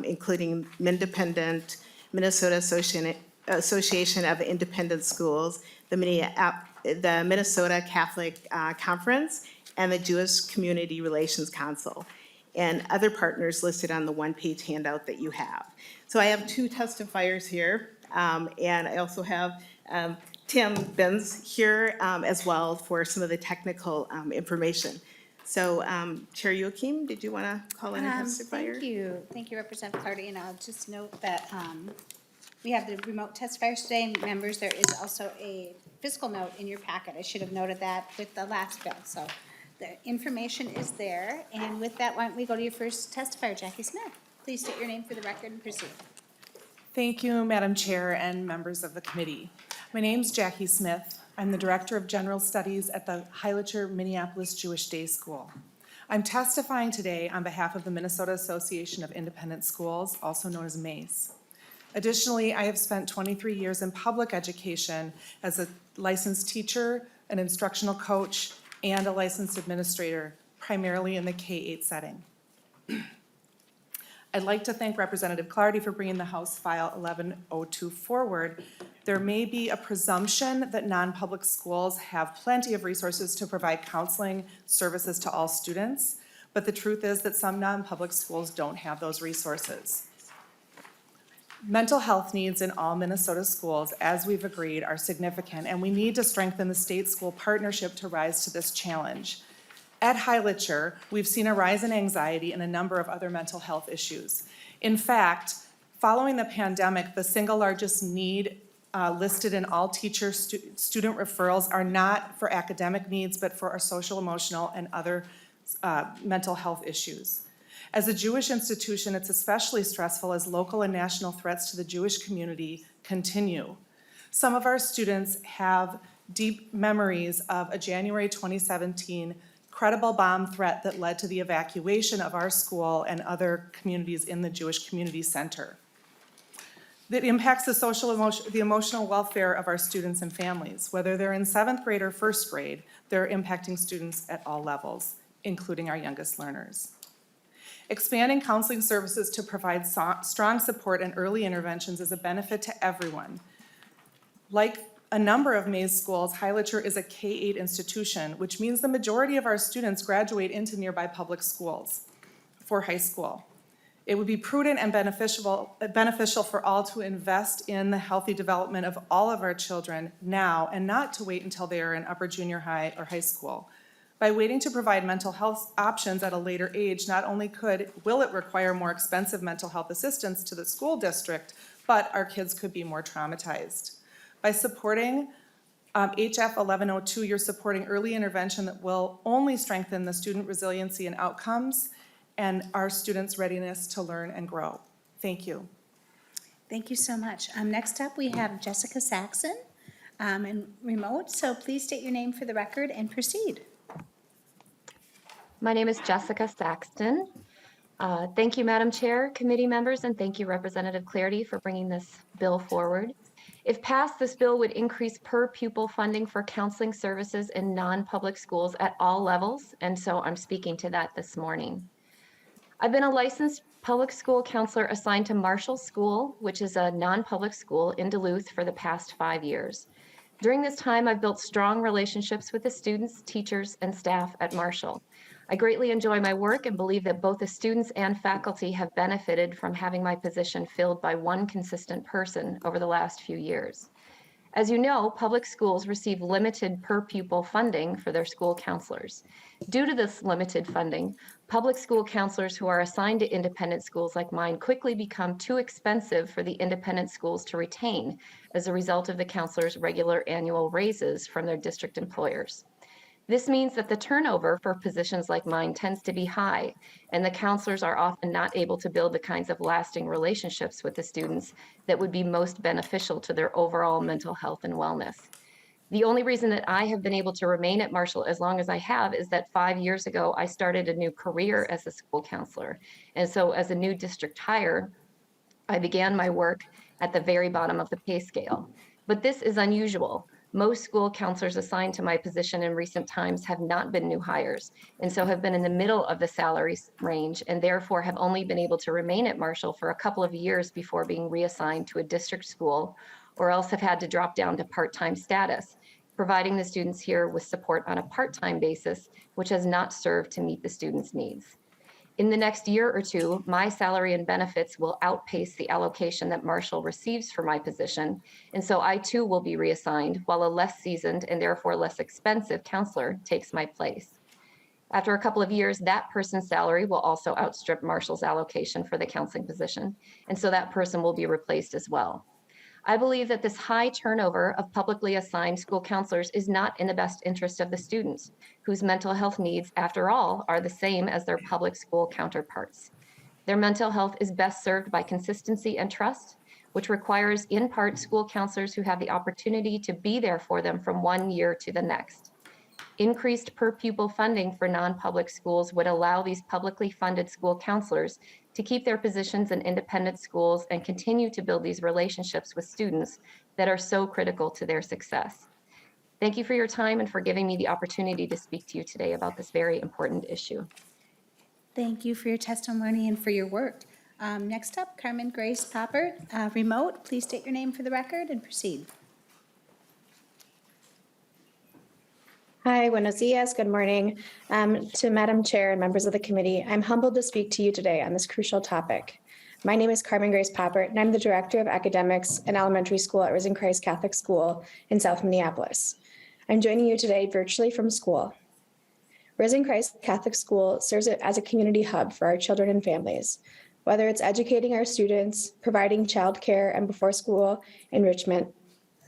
including Mindependent, Minnesota Association of Independent Schools, the Minnesota Catholic Conference, and the Jewish Community Relations Council, and other partners listed on the one-page handout that you have. So I have two testifiers here, and I also have Tim Benz here as well for some of the technical information. So Chair Joachim, did you want to call in a testifier?
Thank you. Thank you, Representative Clardy. And I'll just note that we have the remote testifiers today, and members, there is also a fiscal note in your packet. I should have noted that with the last bill. So the information is there. And with that, why don't we go to your first testifier, Jackie Smith. Please state your name for the record and proceed.
Thank you, Madam Chair and members of the committee. My name's Jackie Smith. I'm the Director of General Studies at the Heilicher Minneapolis Jewish Day School. I'm testifying today on behalf of the Minnesota Association of Independent Schools, also known as MACE. Additionally, I have spent 23 years in public education as a licensed teacher, an instructional coach, and a licensed administrator, primarily in the K-8 setting. I'd like to thank Representative Clardy for bringing the House File 1102 forward. There may be a presumption that non-public schools have plenty of resources to provide counseling services to all students, but the truth is that some non-public schools don't have those resources. Mental health needs in all Minnesota schools, as we've agreed, are significant, and we need to strengthen the state-school partnership to rise to this challenge. At Heilicher, we've seen a rise in anxiety and a number of other mental health issues. In fact, following the pandemic, the single largest need listed in all teacher student referrals are not for academic needs, but for our social, emotional, and other mental health issues. As a Jewish institution, it's especially stressful as local and national threats to the Jewish community continue. Some of our students have deep memories of a January 2017 credible bomb threat that led to the evacuation of our school and other communities in the Jewish Community Center. That impacts the emotional welfare of our students and families. Whether they're in 7th grade or 1st grade, they're impacting students at all levels, including our youngest learners. Expanding counseling services to provide strong support and early interventions is a benefit to everyone. Like a number of Mays schools, Highlicher is a K-8 institution, which means the majority of our students graduate into nearby public schools for high school. It would be prudent and beneficial for all to invest in the healthy development of all of our children now and not to wait until they are in upper junior high or high school. By waiting to provide mental health options at a later age, not only will it require more expensive mental health assistance to the school district, but our kids could be more traumatized. By supporting HF 1102, you're supporting early intervention that will only strengthen the student resiliency and outcomes and our students' readiness to learn and grow. Thank you.
Thank you so much. Next up, we have Jessica Saxon in remote. So please state your name for the record and proceed.
My name is Jessica Saxton. Thank you, Madam Chair, committee members, and thank you, Representative Clardy, for bringing this bill forward. If passed, this bill would increase per pupil funding for counseling services in non-public schools at all levels, and so I'm speaking to that this morning. I've been a licensed public school counselor assigned to Marshall School, which is a non-public school in Duluth, for the past 5 years. During this time, I've built strong relationships with the students, teachers, and staff at Marshall. I greatly enjoy my work and believe that both the students and faculty have benefited from having my position filled by one consistent person over the last few years. As you know, public schools receive limited per pupil funding for their school counselors. Due to this limited funding, public school counselors who are assigned to independent schools like mine quickly become too expensive for the independent schools to retain as a result of the counselors' regular annual raises from their district employers. This means that the turnover for positions like mine tends to be high, and the counselors are often not able to build the kinds of lasting relationships with the students that would be most beneficial to their overall mental health and wellness. The only reason that I have been able to remain at Marshall as long as I have is that 5 years ago, I started a new career as a school counselor. And so as a new district hire, I began my work at the very bottom of the pay scale. But this is unusual. Most school counselors assigned to my position in recent times have not been new hires, and so have been in the middle of the salary range, and therefore have only been able to remain at Marshall for a couple of years before being reassigned to a district school, or else have had to drop down to part-time status, providing the students here with support on a part-time basis, which has not served to meet the students' needs. In the next year or two, my salary and benefits will outpace the allocation that Marshall receives for my position, and so I too will be reassigned while a less seasoned and therefore less expensive counselor takes my place. After a couple of years, that person's salary will also outstrip Marshall's allocation for the counseling position, and so that person will be replaced as well. I believe that this high turnover of publicly assigned school counselors is not in the best interest of the students, whose mental health needs, after all, are the same as their public school counterparts. Their mental health is best served by consistency and trust, which requires in part school counselors who have the opportunity to be there for them from one year to the next. Increased per pupil funding for non-public schools would allow these publicly funded school counselors to keep their positions in independent schools and continue to build these relationships with students that are so critical to their success. Thank you for your time and for giving me the opportunity to speak to you today about this very important issue.
Thank you for your testimony and for your work. Next up, Carmen Grace Popper, remote. Please state your name for the record and proceed.
Hi, buenos dias, good morning. To Madam Chair and members of the committee, I'm humbled to speak to you today on this crucial topic. My name is Carmen Grace Poppert, and I'm the Director of Academics and Elementary School at Risen Christ Catholic School in South Minneapolis. I'm joining you today virtually from school. Risen Christ Catholic School serves as a community hub for our children and families, whether it's educating our students, providing childcare and before school enrichment,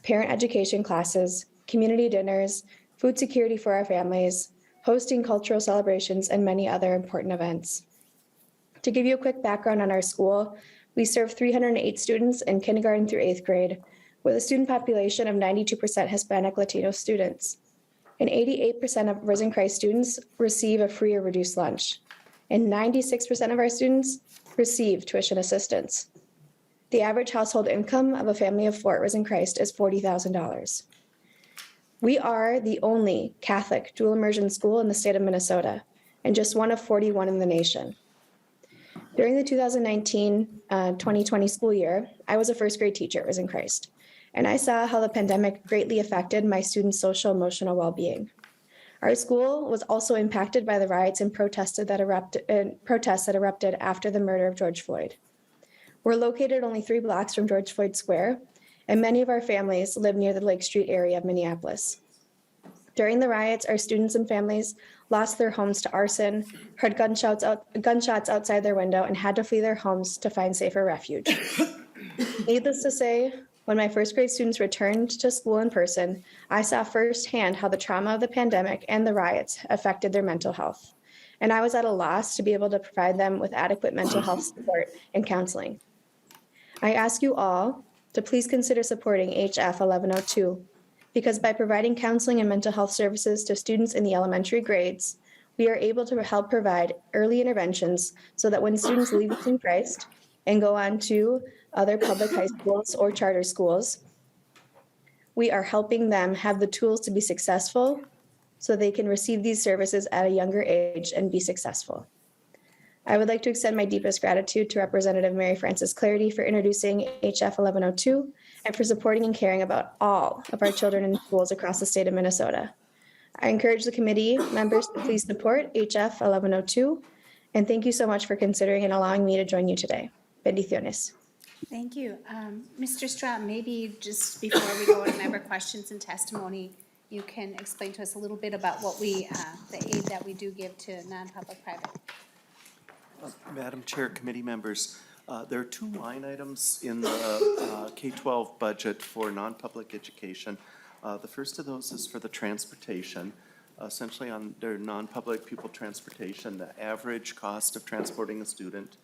parent education classes, community dinners, food security for our families, hosting cultural celebrations, and many other important events. To give you a quick background on our school, we serve 308 students in kindergarten through 8th grade, with a student population of 92% Hispanic Latino students. And 88% of Risen Christ students receive a free or reduced lunch. And 96% of our students receive tuition assistance. The average household income of a family of 4 at Risen Christ is $40,000. We are the only Catholic dual immersion school in the state of Minnesota, and just one of 41 in the nation. During the 2019-2020 school year, I was a first grade teacher at Risen Christ. and I saw how the pandemic greatly affected my students' social emotional well-being. Our school was also impacted by the riots and protests that erupted after the murder of George Floyd. We're located only 3 blocks from George Floyd Square, and many of our families live near the Lake Street area of Minneapolis. During the riots, our students and families lost their homes to arson, heard gunshots outside their window, and had to flee their homes to find safer refuge. Needless to say, when my first grade students returned to school in person, I saw firsthand how the trauma of the pandemic and the riots affected their mental health. And I was at a loss to be able to provide them with adequate mental health support and counseling. I ask you all to please consider supporting HF 1102, because by providing counseling and mental health services to students in the elementary grades, we are able to help provide early interventions so that when students leave in Christ and go on to other public high schools or charter schools, we are helping them have the tools to be successful so they can receive these services at a younger age and be successful. I would like to extend my deepest gratitude to Representative Mary Frances Clardy for introducing HF 1102 and for supporting and caring about all of our children in schools across the state of Minnesota. I encourage the committee members to please support HF 1102, and thank you so much for considering and allowing me to join you today. Bendiciones.
Thank you. Mr. Straub, maybe just before we go to member questions and testimony, you can explain to us a little bit about what the aid that we do give to non-public private.
Madam Chair, committee members, there are 2 line items in the K-12 budget for non-public education. The first of those is for the transportation. Essentially on their non-public pupil transportation, the average cost of transporting a student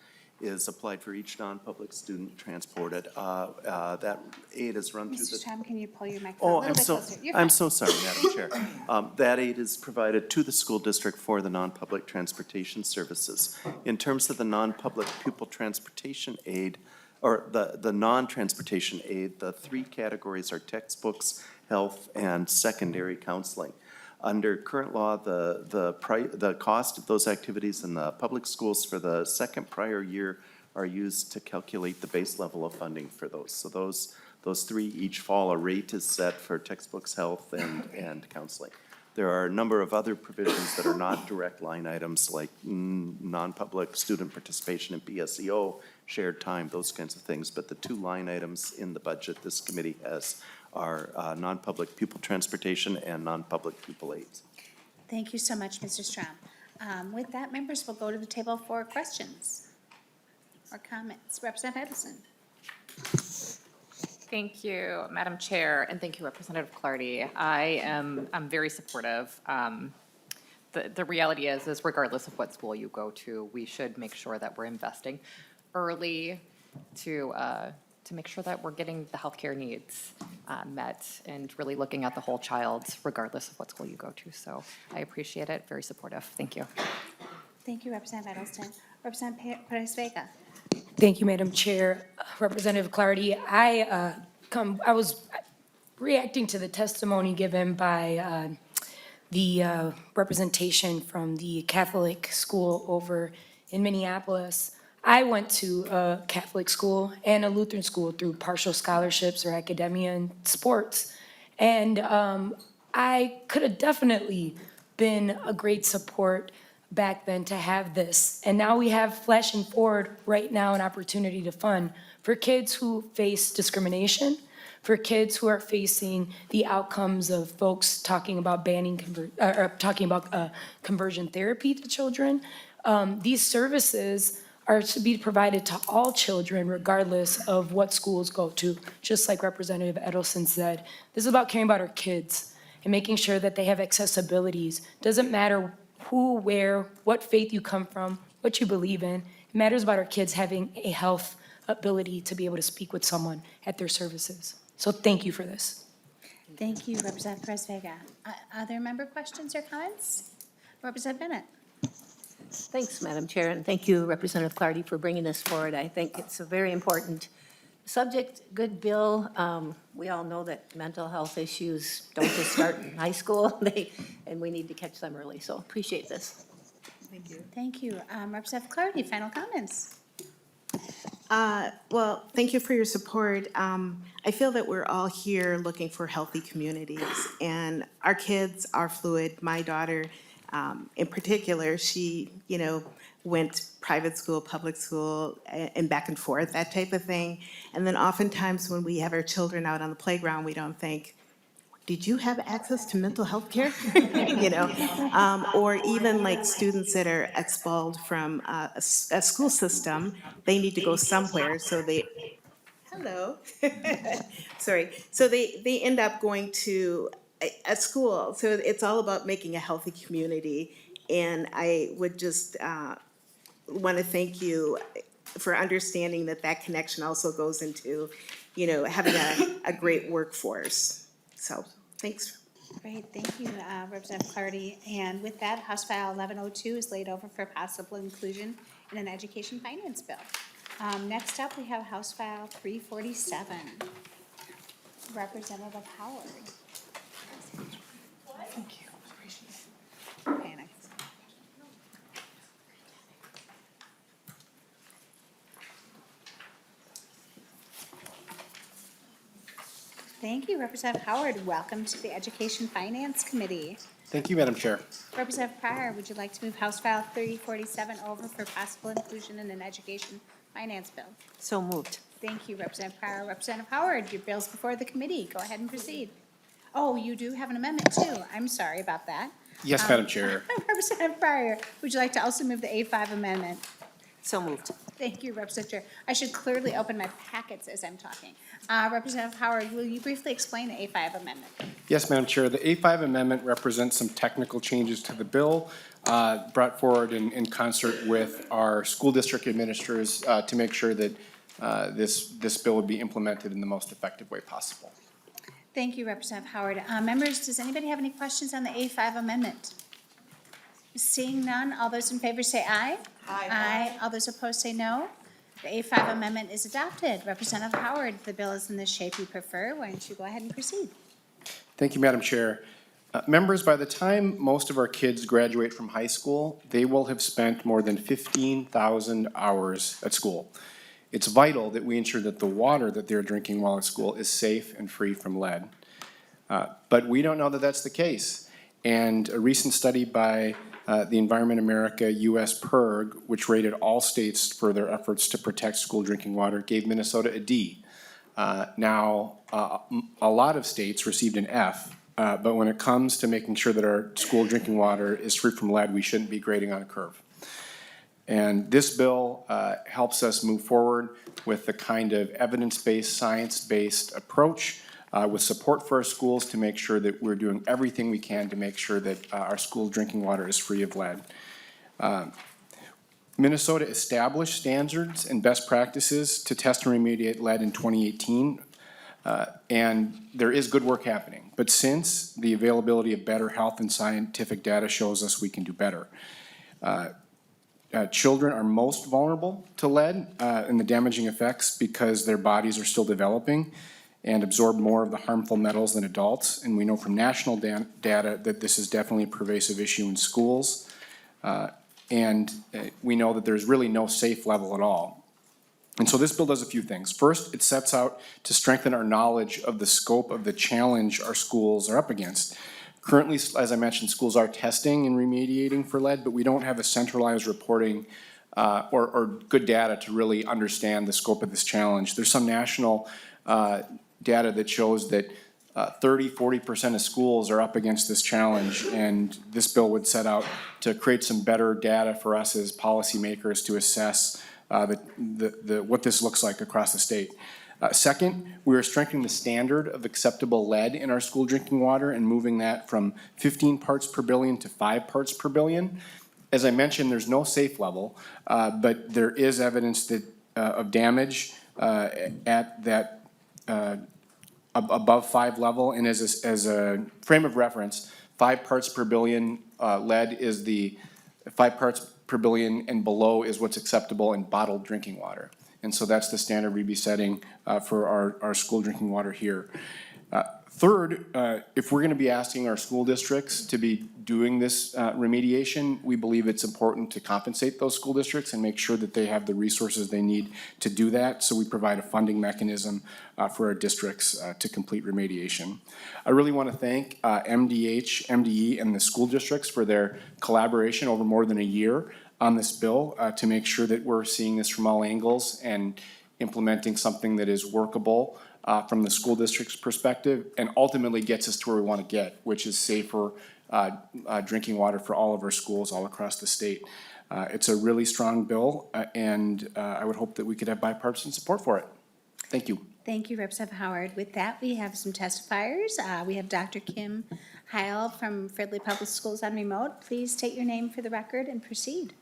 is applied for each non-public student transported. That aid is run through the.
Mr. Straub, can you pull your microphone a little bit closer? You're
I'm
fine.
so sorry, Madam Chair. That aid is provided to the school district for the non-public transportation services. In terms of the non-public pupil transportation aid, or the non-transportation aid, the 3 categories are textbooks, health, and secondary counseling. Under current law, the cost of those activities in the public schools for the second prior year are used to calculate the base level of funding for those. So those 3 each fall. A rate is set for textbooks, health, and counseling. There are a number of other provisions that are not direct line items, like non-public student participation in PSEO, shared time, those kinds of things. But the 2 line items in the budget this committee has are non-public pupil transportation and non-public pupil aids.
Thank you so much, Mr. Straub. With that, members will go to the table for questions or comments. Representative Edison.
Thank you, Madam Chair, and thank you, Representative Clardy. I'm very supportive. The reality is regardless of what school you go to, we should make sure that we're investing early to make sure that we're getting the healthcare needs met and really looking at the whole child regardless of what school you go to. So I appreciate it, very supportive. Thank you.
Thank you, Representative Edelston. Representative Perez-Vega.
Thank you, Madam Chair. Representative Clardy, I was reacting to the testimony given by the representation from the Catholic school over in Minneapolis. I went to a Catholic school and a Lutheran school through partial scholarships or academia and sports. And I could have definitely been a great support back then to have this. And now we have flashing forward right now an opportunity to fund for kids who face discrimination, for kids who are facing the outcomes of folks talking about conversion therapy to children. These services are to be provided to all children regardless of what schools go to. Just like Representative Edelson said, this is about caring about our kids and making sure that they have accessibilities. Doesn't matter who, where, what faith you come from, what you believe in. It matters about our kids having a health ability to be able to speak with someone at their services. So thank you for this.
Thank you, Representative Perez-Vega. Are there member questions or comments? Representative Bennett.
Thanks, Madam Chair, and thank you, Representative Clardy, for bringing this forward. I think it's a very important subject, good bill. We all know that mental health issues don't just start in high school, and we need to catch them early, so appreciate this.
Thank you. Thank you. Representative Clardy, final comments.
Well, thank you for your support. I feel that we're all here looking for healthy communities, and our kids are fluid. My daughter, in particular, she, went private school, public school, and back and forth, that type of thing. And then oftentimes when we have our children out on the playground, we don't think, did you have access to mental health care? Or even like students that are expelled from a school system, they need to go somewhere, so they, hello. Sorry, so they end up going to a school. So it's all about making a healthy community. And I would just want to thank you for understanding that that connection also goes into, having a great workforce. So, thanks.
Great, thank you, Representative Clardy. And with that, House File 1102 is laid over for possible inclusion in an education finance bill. Next up, we have House File 347. Representative Howard. Thank you. Okay, next. Thank you, Representative Howard. Welcome to the Education Finance Committee.
Thank you, Madam Chair.
Representative Pryor, would you like to move House File 347 over for possible inclusion in an education finance bill?
So moved.
Thank you, Representative Pryor. Representative Howard, your bill's before the committee. Go ahead and proceed. Oh, you do have an amendment too. I'm sorry about that.
Yes, Madam Chair.
Representative Pryor, would you like to also move the A5 amendment?
So moved.
Thank you, Representative Chair. I should clearly open my packets as I'm talking. Representative Howard, will you briefly explain the A5 amendment?
Yes, Madam Chair. The A5 amendment represents some technical changes to the bill brought forward in concert with our school district administrators to make sure that this bill would be implemented in the most effective way possible.
Thank you, Representative Howard. Members, does anybody have any questions on the A5 amendment? Seeing none, all those in favor say aye. Aye. Aye. All those opposed say no. The A5 amendment is adopted. Representative Howard, the bill is in the shape you prefer. Why don't you go ahead and proceed?
Thank you, Madam Chair. Members, by the time most of our kids graduate from high school, they will have spent more than 15,000 hours at school. It's vital that we ensure that the water that they're drinking while at school is safe and free from lead. But we don't know that that's the case. And a recent study by the Environment America US PIRG, which rated all states for their efforts to protect school drinking water, gave Minnesota a D. Now, a lot of states received an F, but when it comes to making sure that our school drinking water is free from lead, we shouldn't be grading on a curve. And this bill helps us move forward with the kind of evidence-based, science-based approach with support for our schools to make sure that we're doing everything we can to make sure that our school drinking water is free of lead. Minnesota established standards and best practices to test and remediate lead in 2018, and there is good work happening. But since the availability of better health and scientific data shows us we can do better. Children are most vulnerable to lead and the damaging effects because their bodies are still developing and absorb more of the harmful metals than adults. And we know from national data that this is definitely a pervasive issue in schools. And we know that there's really no safe level at all. And so this bill does a few things. First, it sets out to strengthen our knowledge of the scope of the challenge our schools are up against. Currently, as I mentioned, schools are testing and remediating for lead, but we don't have a centralized reporting or good data to really understand the scope of this challenge. There's some national data that shows that 30–40% of schools are up against this challenge, and this bill would set out to create some better data for us as policymakers to assess what this looks like across the state. Second, we are strengthening the standard of acceptable lead in our school drinking water and moving that from 15 parts per billion to 5 parts per billion. As I mentioned, there's no safe level, but there is evidence that of damage at that above 5 level. And as a frame of reference, 5 parts per billion lead is the 5 parts per billion and below is what's acceptable in bottled drinking water. And so that's the standard we'd be setting for our school drinking water here. Third, if we're going to be asking our school districts to be doing this remediation, we believe it's important to compensate those school districts and make sure that they have the resources they need to do that. So we provide a funding mechanism for our districts to complete remediation. I really want to thank MDH, MDE, and the school districts for their collaboration over more than a year on this bill to make sure that we're seeing this from all angles and implementing something that is workable from the school district's perspective, and ultimately gets us to where we want to get, which is safer drinking water for all of our schools all across the state. It's a really strong bill, and I would hope that we could have bipartisan support for it. Thank you.
Thank you, Representative Howard. With that, we have some testifiers. We have Dr. Kim Heil from Fridley Public Schools on remote. Please state your name for the record and proceed.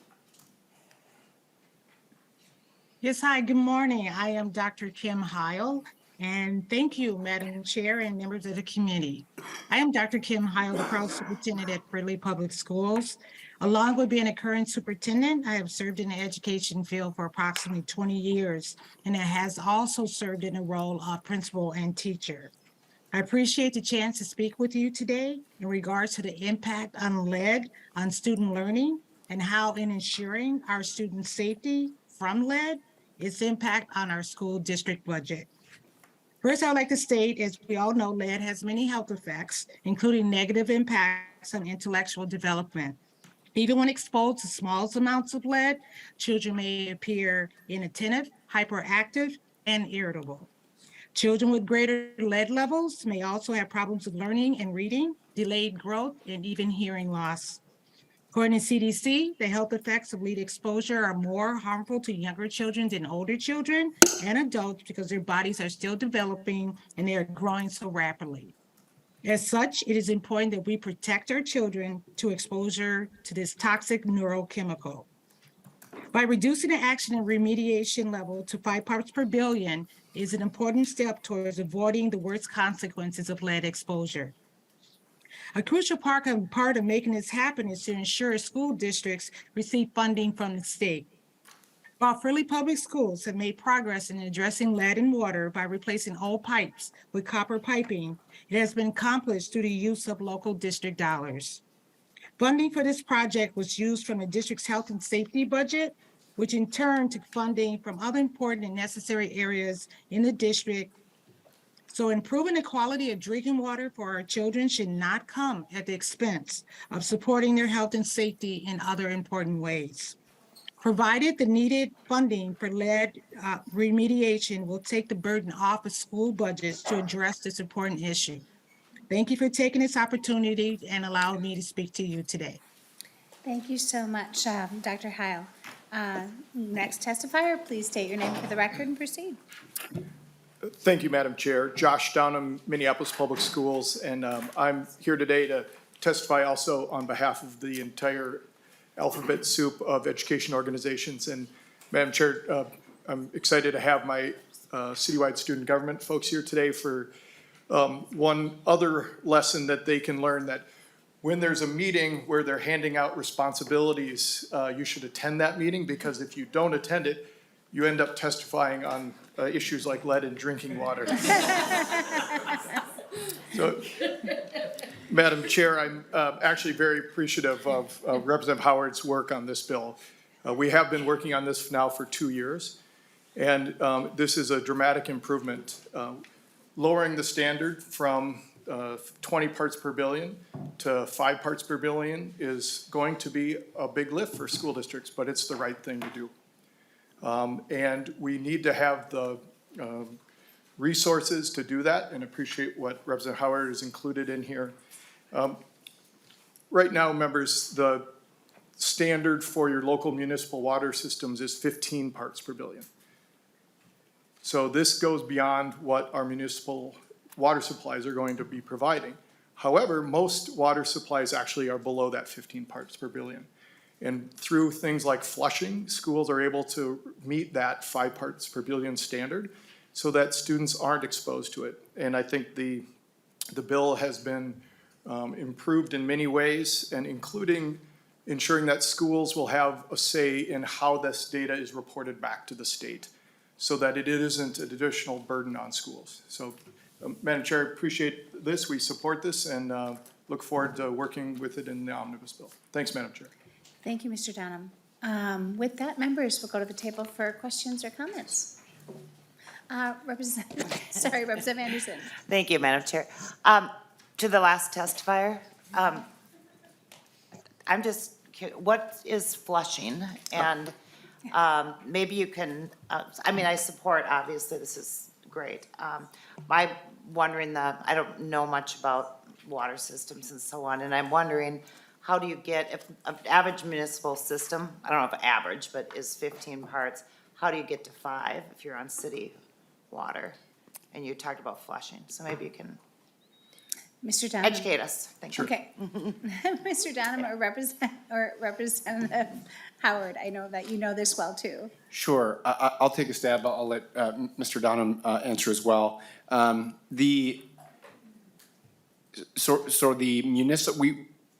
Yes, hi, good morning. I am Dr. Kim Heil, and thank you, Madam Chair and members of the committee. I am Dr. Kim Heil, the proud superintendent at Fridley Public Schools. Along with being a current superintendent, I have served in the education field for approximately 20 years, and it has also served in the role of principal and teacher. I appreciate the chance to speak with you today in regards to the impact on lead on student learning and how in ensuring our student safety from lead, its impact on our school district budget. First, I'd like to state, as we all know, lead has many health effects, including negative impacts on intellectual development. Even when exposed to small amounts of lead, children may appear inattentive, hyperactive, and irritable. Children with greater lead levels may also have problems with learning and reading, delayed growth, and even hearing loss. According to CDC, the health effects of lead exposure are more harmful to younger children than older children and adults because their bodies are still developing and they are growing so rapidly. As such, it is important that we protect our children to exposure to this toxic neurochemical. By reducing the action and remediation level to 5 parts per billion is an important step towards avoiding the worst consequences of lead exposure. A crucial part of making this happen is to ensure school districts receive funding from the state. While Fridley Public Schools have made progress in addressing lead in water by replacing old pipes with copper piping, it has been accomplished through the use of local district dollars. Funding for this project was used from the district's health and safety budget, which in turn took funding from other important and necessary areas in the district. So improving the quality of drinking water for our children should not come at the expense of supporting their health and safety in other important ways. Provided the needed funding for lead remediation will take the burden off of school budgets to address this important issue. Thank you for taking this opportunity and allowing me to speak to you today.
Thank you so much, Dr. Heil. Next testifier, please state your name for the record and proceed.
Thank you, Madam Chair. Josh Downham, Minneapolis Public Schools, and I'm here today to testify also on behalf of the entire alphabet soup of education organizations. And Madam Chair, I'm excited to have my citywide student government folks here today for one other lesson that they can learn, that when there's a meeting where they're handing out responsibilities, you should attend that meeting, because if you don't attend it, you end up testifying on issues like lead in drinking water. So, Madam Chair, I'm actually very appreciative of Representative Howard's work on this bill. We have been working on this now for 2 years, and this is a dramatic improvement. Lowering the standard from 20 parts per billion to 5 parts per billion is going to be a big lift for school districts, but it's the right thing to do. And we need to have the resources to do that, and appreciate what Representative Howard has included in here. Right now, members, the standard for your local municipal water systems is 15 parts per billion. So this goes beyond what our municipal water supplies are going to be providing. However, most water supplies actually are below that 15 parts per billion. And through things like flushing, schools are able to meet that 5 parts per billion standard so that students aren't exposed to it. And I think the bill has been improved in many ways, and including ensuring that schools will have a say in how this data is reported back to the state, so that it isn't an additional burden on schools. So Madam Chair, I appreciate this. We support this and look forward to working with it in the omnibus bill. Thanks, Madam Chair.
Thank you, Mr. Donham. With that, members, we'll go to the table for questions or comments. Representative Anderson.
Thank you, Madam Chair. To the last testifier, I'm just, what is flushing? And maybe you can, I mean, I support, obviously, this is great. I'm wondering I don't know much about water systems and so on, and I'm wondering, how do you get, if an average municipal system, I don't know if average, but is 15 parts, how do you get to 5 if you're on city water? And you talked about flushing, so maybe you can
Mr. Donham.
educate us. Thank you.
Okay. Mr. Donham or Representative Howard, I know that you know this well too.
Sure, I'll take a stab. I'll let Mr. Donham answer as well.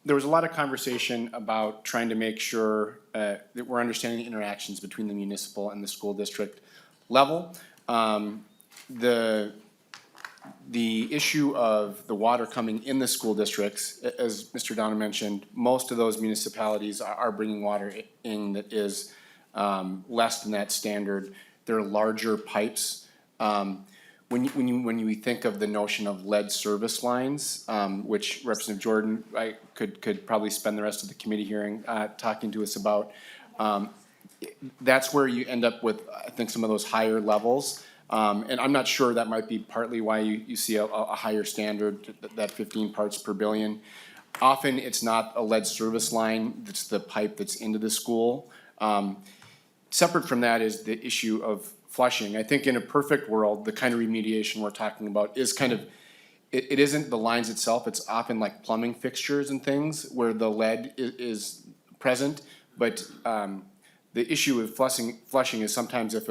There was a lot of conversation about trying to make sure that we're understanding the interactions between the municipal and the school district level. The issue of the water coming in the school districts, as Mr. Donham mentioned, most of those municipalities are bringing water in that is less than that standard. They're larger pipes. When you think of the notion of lead service lines, which Representative Jordan could probably spend the rest of the committee hearing talking to us about, that's where you end up with, I think, some of those higher levels. And I'm not sure, that might be partly why you see a higher standard, that 15 parts per billion. Often it's not a lead service line, it's the pipe that's into the school. Separate from that is the issue of flushing. I think in a perfect world, the kind of remediation we're talking about is kind of, it isn't the lines itself, it's often like plumbing fixtures and things where the lead is present. But the issue with flushing is sometimes if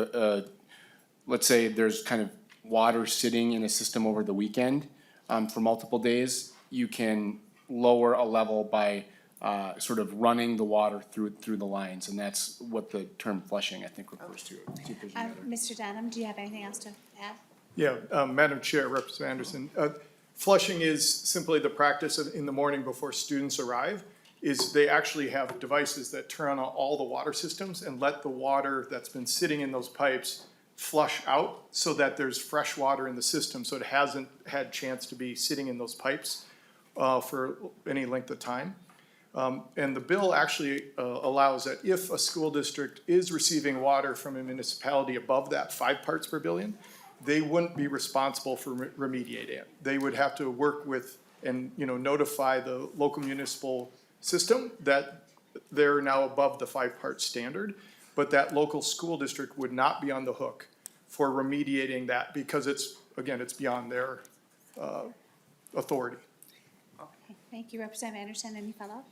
let's say there's kind of water sitting in a system over the weekend for multiple days, you can lower a level by sort of running the water through the lines, and that's what the term flushing, I think, refers to.
Mr. Donham, do you have anything else to add?
Yeah, Madam Chair, Representative Anderson, flushing is simply the practice in the morning before students arrive. They actually have devices that turn on all the water systems and let the water that's been sitting in those pipes flush out so that there's fresh water in the system, so it hasn't had chance to be sitting in those pipes for any length of time. And the bill actually allows that if a school district is receiving water from a municipality above that 5 parts per billion, they wouldn't be responsible for remediating it. They would have to work with and notify the local municipal system that they're now above the 5 part standard, but that local school district would not be on the hook for remediating that because it's beyond their authority.
Okay, thank you, Representative Anderson. Any follow-up?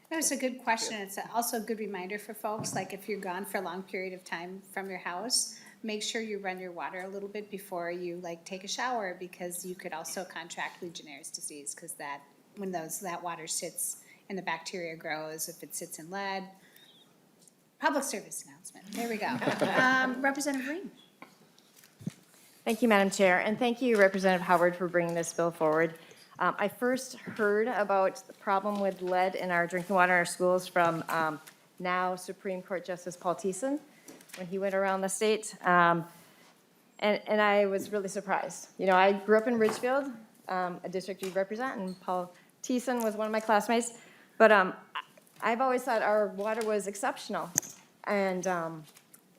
That was a good question. It's also a good reminder for folks, like if you're gone for a long period of time from your house, make sure you run your water a little bit before you take a shower, because you could also contract Legionnaire's disease, because when that water sits and the bacteria grows, if it sits in lead. Public service announcement. There we go. Representative Rehm.
Thank you, Madam Chair, and thank you, Representative Howard, for bringing this bill forward. I first heard about the problem with lead in our drinking water in our schools from now Supreme Court Justice Paul Thiessen when he went around the state, and I was really surprised. I grew up in Ridgefield, a district you represent, and Paul Thiessen was one of my classmates, but I've always thought our water was exceptional, and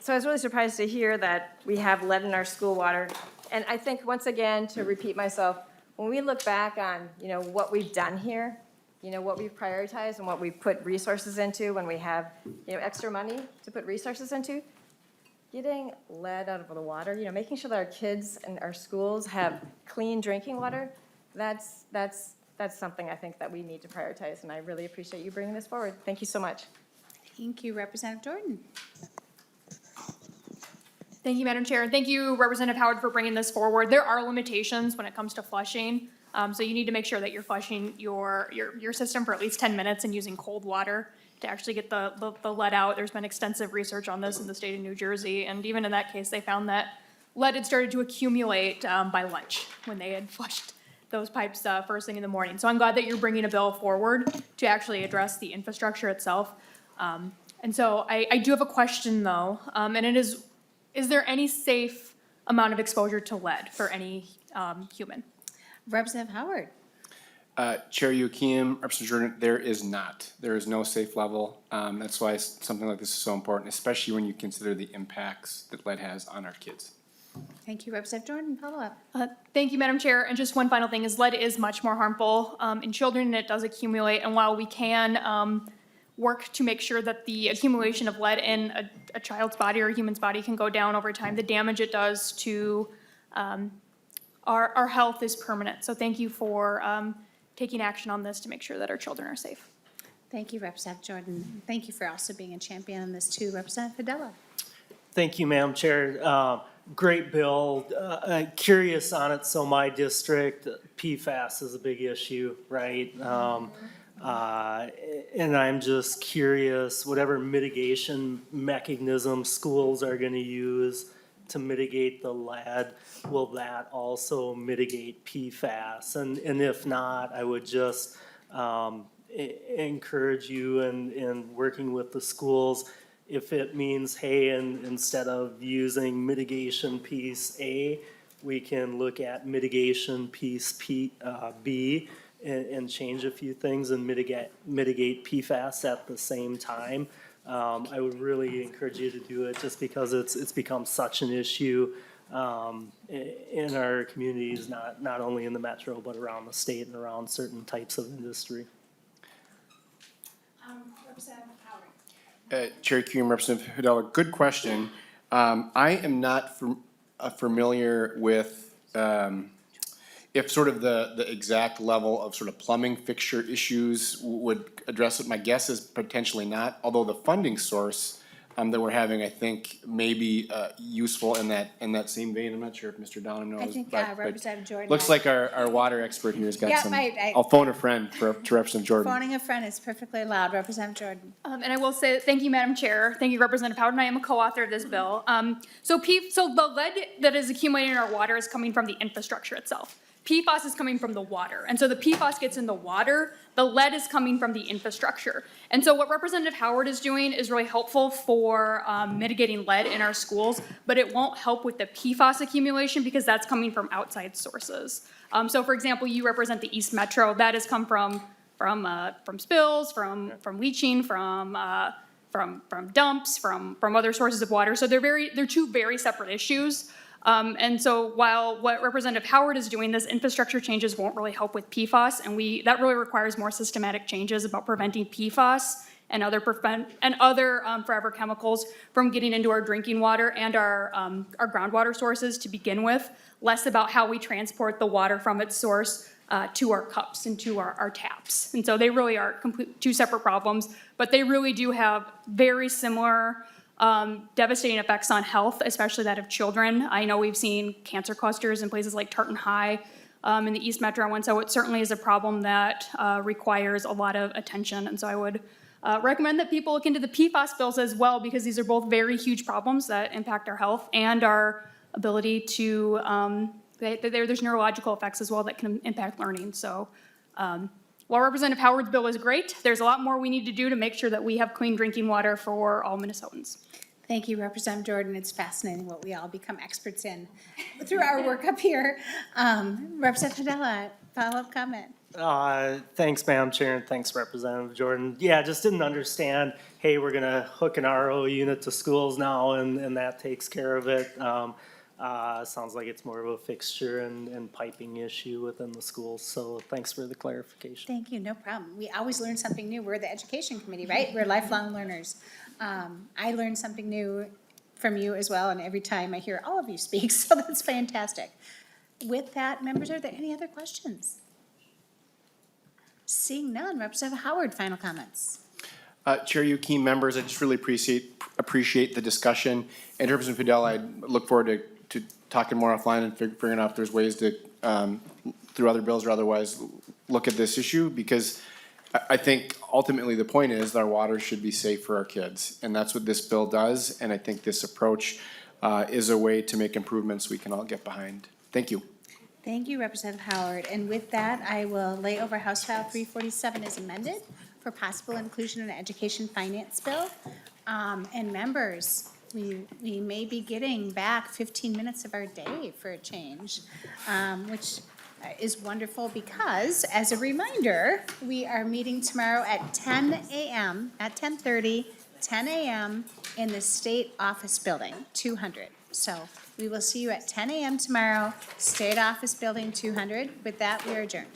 so I was really surprised to hear that we have lead in our school water. And I think, once again, to repeat myself, when we look back on, what we've done here, what we've prioritized and what we've put resources into when we have, extra money to put resources into, getting lead out of the water, making sure that our kids and our schools have clean drinking water, that's something I think that we need to prioritize, and I really appreciate you bringing this forward. Thank you so much.
Thank you, Representative Jordan.
Thank you, Madam Chair, and thank you, Representative Howard, for bringing this forward. There are limitations when it comes to flushing, so you need to make sure that you're flushing your system for at least 10 minutes and using cold water to actually get the lead out. There's been extensive research on this in the state of New Jersey, and even in that case, they found that lead had started to accumulate by lunch when they had flushed those pipes first thing in the morning. So I'm glad that you're bringing a bill forward to actually address the infrastructure itself. And so I do have a question though, and it is there any safe amount of exposure to lead for any human?
Representative Howard.
Chair Yukim, Representative Jordan, there is not. There is no safe level. That's why something like this is so important, especially when you consider the impacts that lead has on our kids.
Thank you, Representative Jordan. Follow up.
Thank you, Madam Chair. And just one final thing is lead is much more harmful in children and it does accumulate. And while we can work to make sure that the accumulation of lead in a child's body or a human's body can go down over time, the damage it does to our health is permanent. So thank you for taking action on this to make sure that our children are safe.
Thank you, Representative Jordan. Thank you for also being a champion on this too, Representative Fidela.
Thank you, Madam Chair. Great bill. Curious on it. So my district, PFAS is a big issue, right? And I'm just curious, whatever mitigation mechanism schools are going to use to mitigate the lead, will that also mitigate PFAS? And if not, I would just encourage you in working with the schools, if it means, hey, and instead of using mitigation piece A, we can look at mitigation piece B and change a few things and mitigate PFAS at the same time. I would really encourage you to do it just because it's become such an issue in our communities, not only in the metro, but around the state and around certain types of industry.
Representative Howard.
Chair Kuhn, Representative Hidella, good question. I am not familiar with if sort of the exact level of sort of plumbing fixture issues would address it. My guess is potentially not, although the funding source that we're having, I think, may be useful in that same vein. I'm not sure if Mr. Donham knows.
I think
but
Representative Jordan.
looks like our water expert here has got
Yeah,
some.
I-
I'll phone a friend to Representative Jordan.
Phoning a friend is perfectly allowed. Representative Jordan.
And I will say, thank you, Madam Chair. Thank you, Representative Howard, and I am a co-author of this bill. So the lead that is accumulating in our water is coming from the infrastructure itself. PFAS is coming from the water. And so the PFAS gets in the water, the lead is coming from the infrastructure. And so what Representative Howard is doing is really helpful for mitigating lead in our schools, but it won't help with the PFAS accumulation because that's coming from outside sources. So for example, you represent the East Metro. That has come from spills, from leaching, from dumps, from other sources of water. So they're two very separate issues. And so while what Representative Howard is doing, this infrastructure changes won't really help with PFAS, and that really requires more systematic changes about preventing PFAS and other forever chemicals from getting into our drinking water and our groundwater sources to begin with, less about how we transport the water from its source to our cups and to our taps. And so they really are two separate problems, but they really do have very similar devastating effects on health, especially that of children. I know we've seen cancer clusters in places like Tartan High in the East Metro, and so it certainly is a problem that requires a lot of attention. And so I would recommend that people look into the PFAS bills as well, because these are both very huge problems that impact our health and our ability to, there's neurological effects as well that can impact learning. So while Representative Howard's bill is great, there's a lot more we need to do to make sure that we have clean drinking water for all Minnesotans.
Thank you, Representative Jordan. It's fascinating what we all become experts in through our work up here. Representative Fidela, follow-up comment.
Thanks, Madam Chair, and thanks, Representative Jordan. Yeah, just didn't understand, hey, we're gonna hook an RO unit to schools now and that takes care of it. Sounds like it's more of a fixture and piping issue within the schools, so thanks for the clarification.
Thank you, no problem. We always learn something new. We're the education committee, right? We're lifelong learners. I learn something new from you as well, and every time I hear all of you speak, so that's fantastic. With that, members, are there any other questions? Seeing none, Representative Howard, final comments.
Chair Yukim, members, I just really appreciate the discussion. And Representative Fidel, I look forward to talking more offline and figuring out if there's ways to, through other bills or otherwise, look at this issue, because I think ultimately the point is our water should be safe for our kids. And that's what this bill does. And I think this approach is a way to make improvements we can all get behind. Thank you.
Thank you, Representative Howard. And with that, I will lay over House File 347 as amended for possible inclusion in an education finance bill. And members, we may be getting back 15 minutes of our day for a change, which is wonderful because, as a reminder, we are meeting tomorrow at 10 a.m., at 10:30, 10 a.m. in the State Office Building, 200. So we will see you at 10 a.m. tomorrow, State Office Building 200. With that, we are adjourned.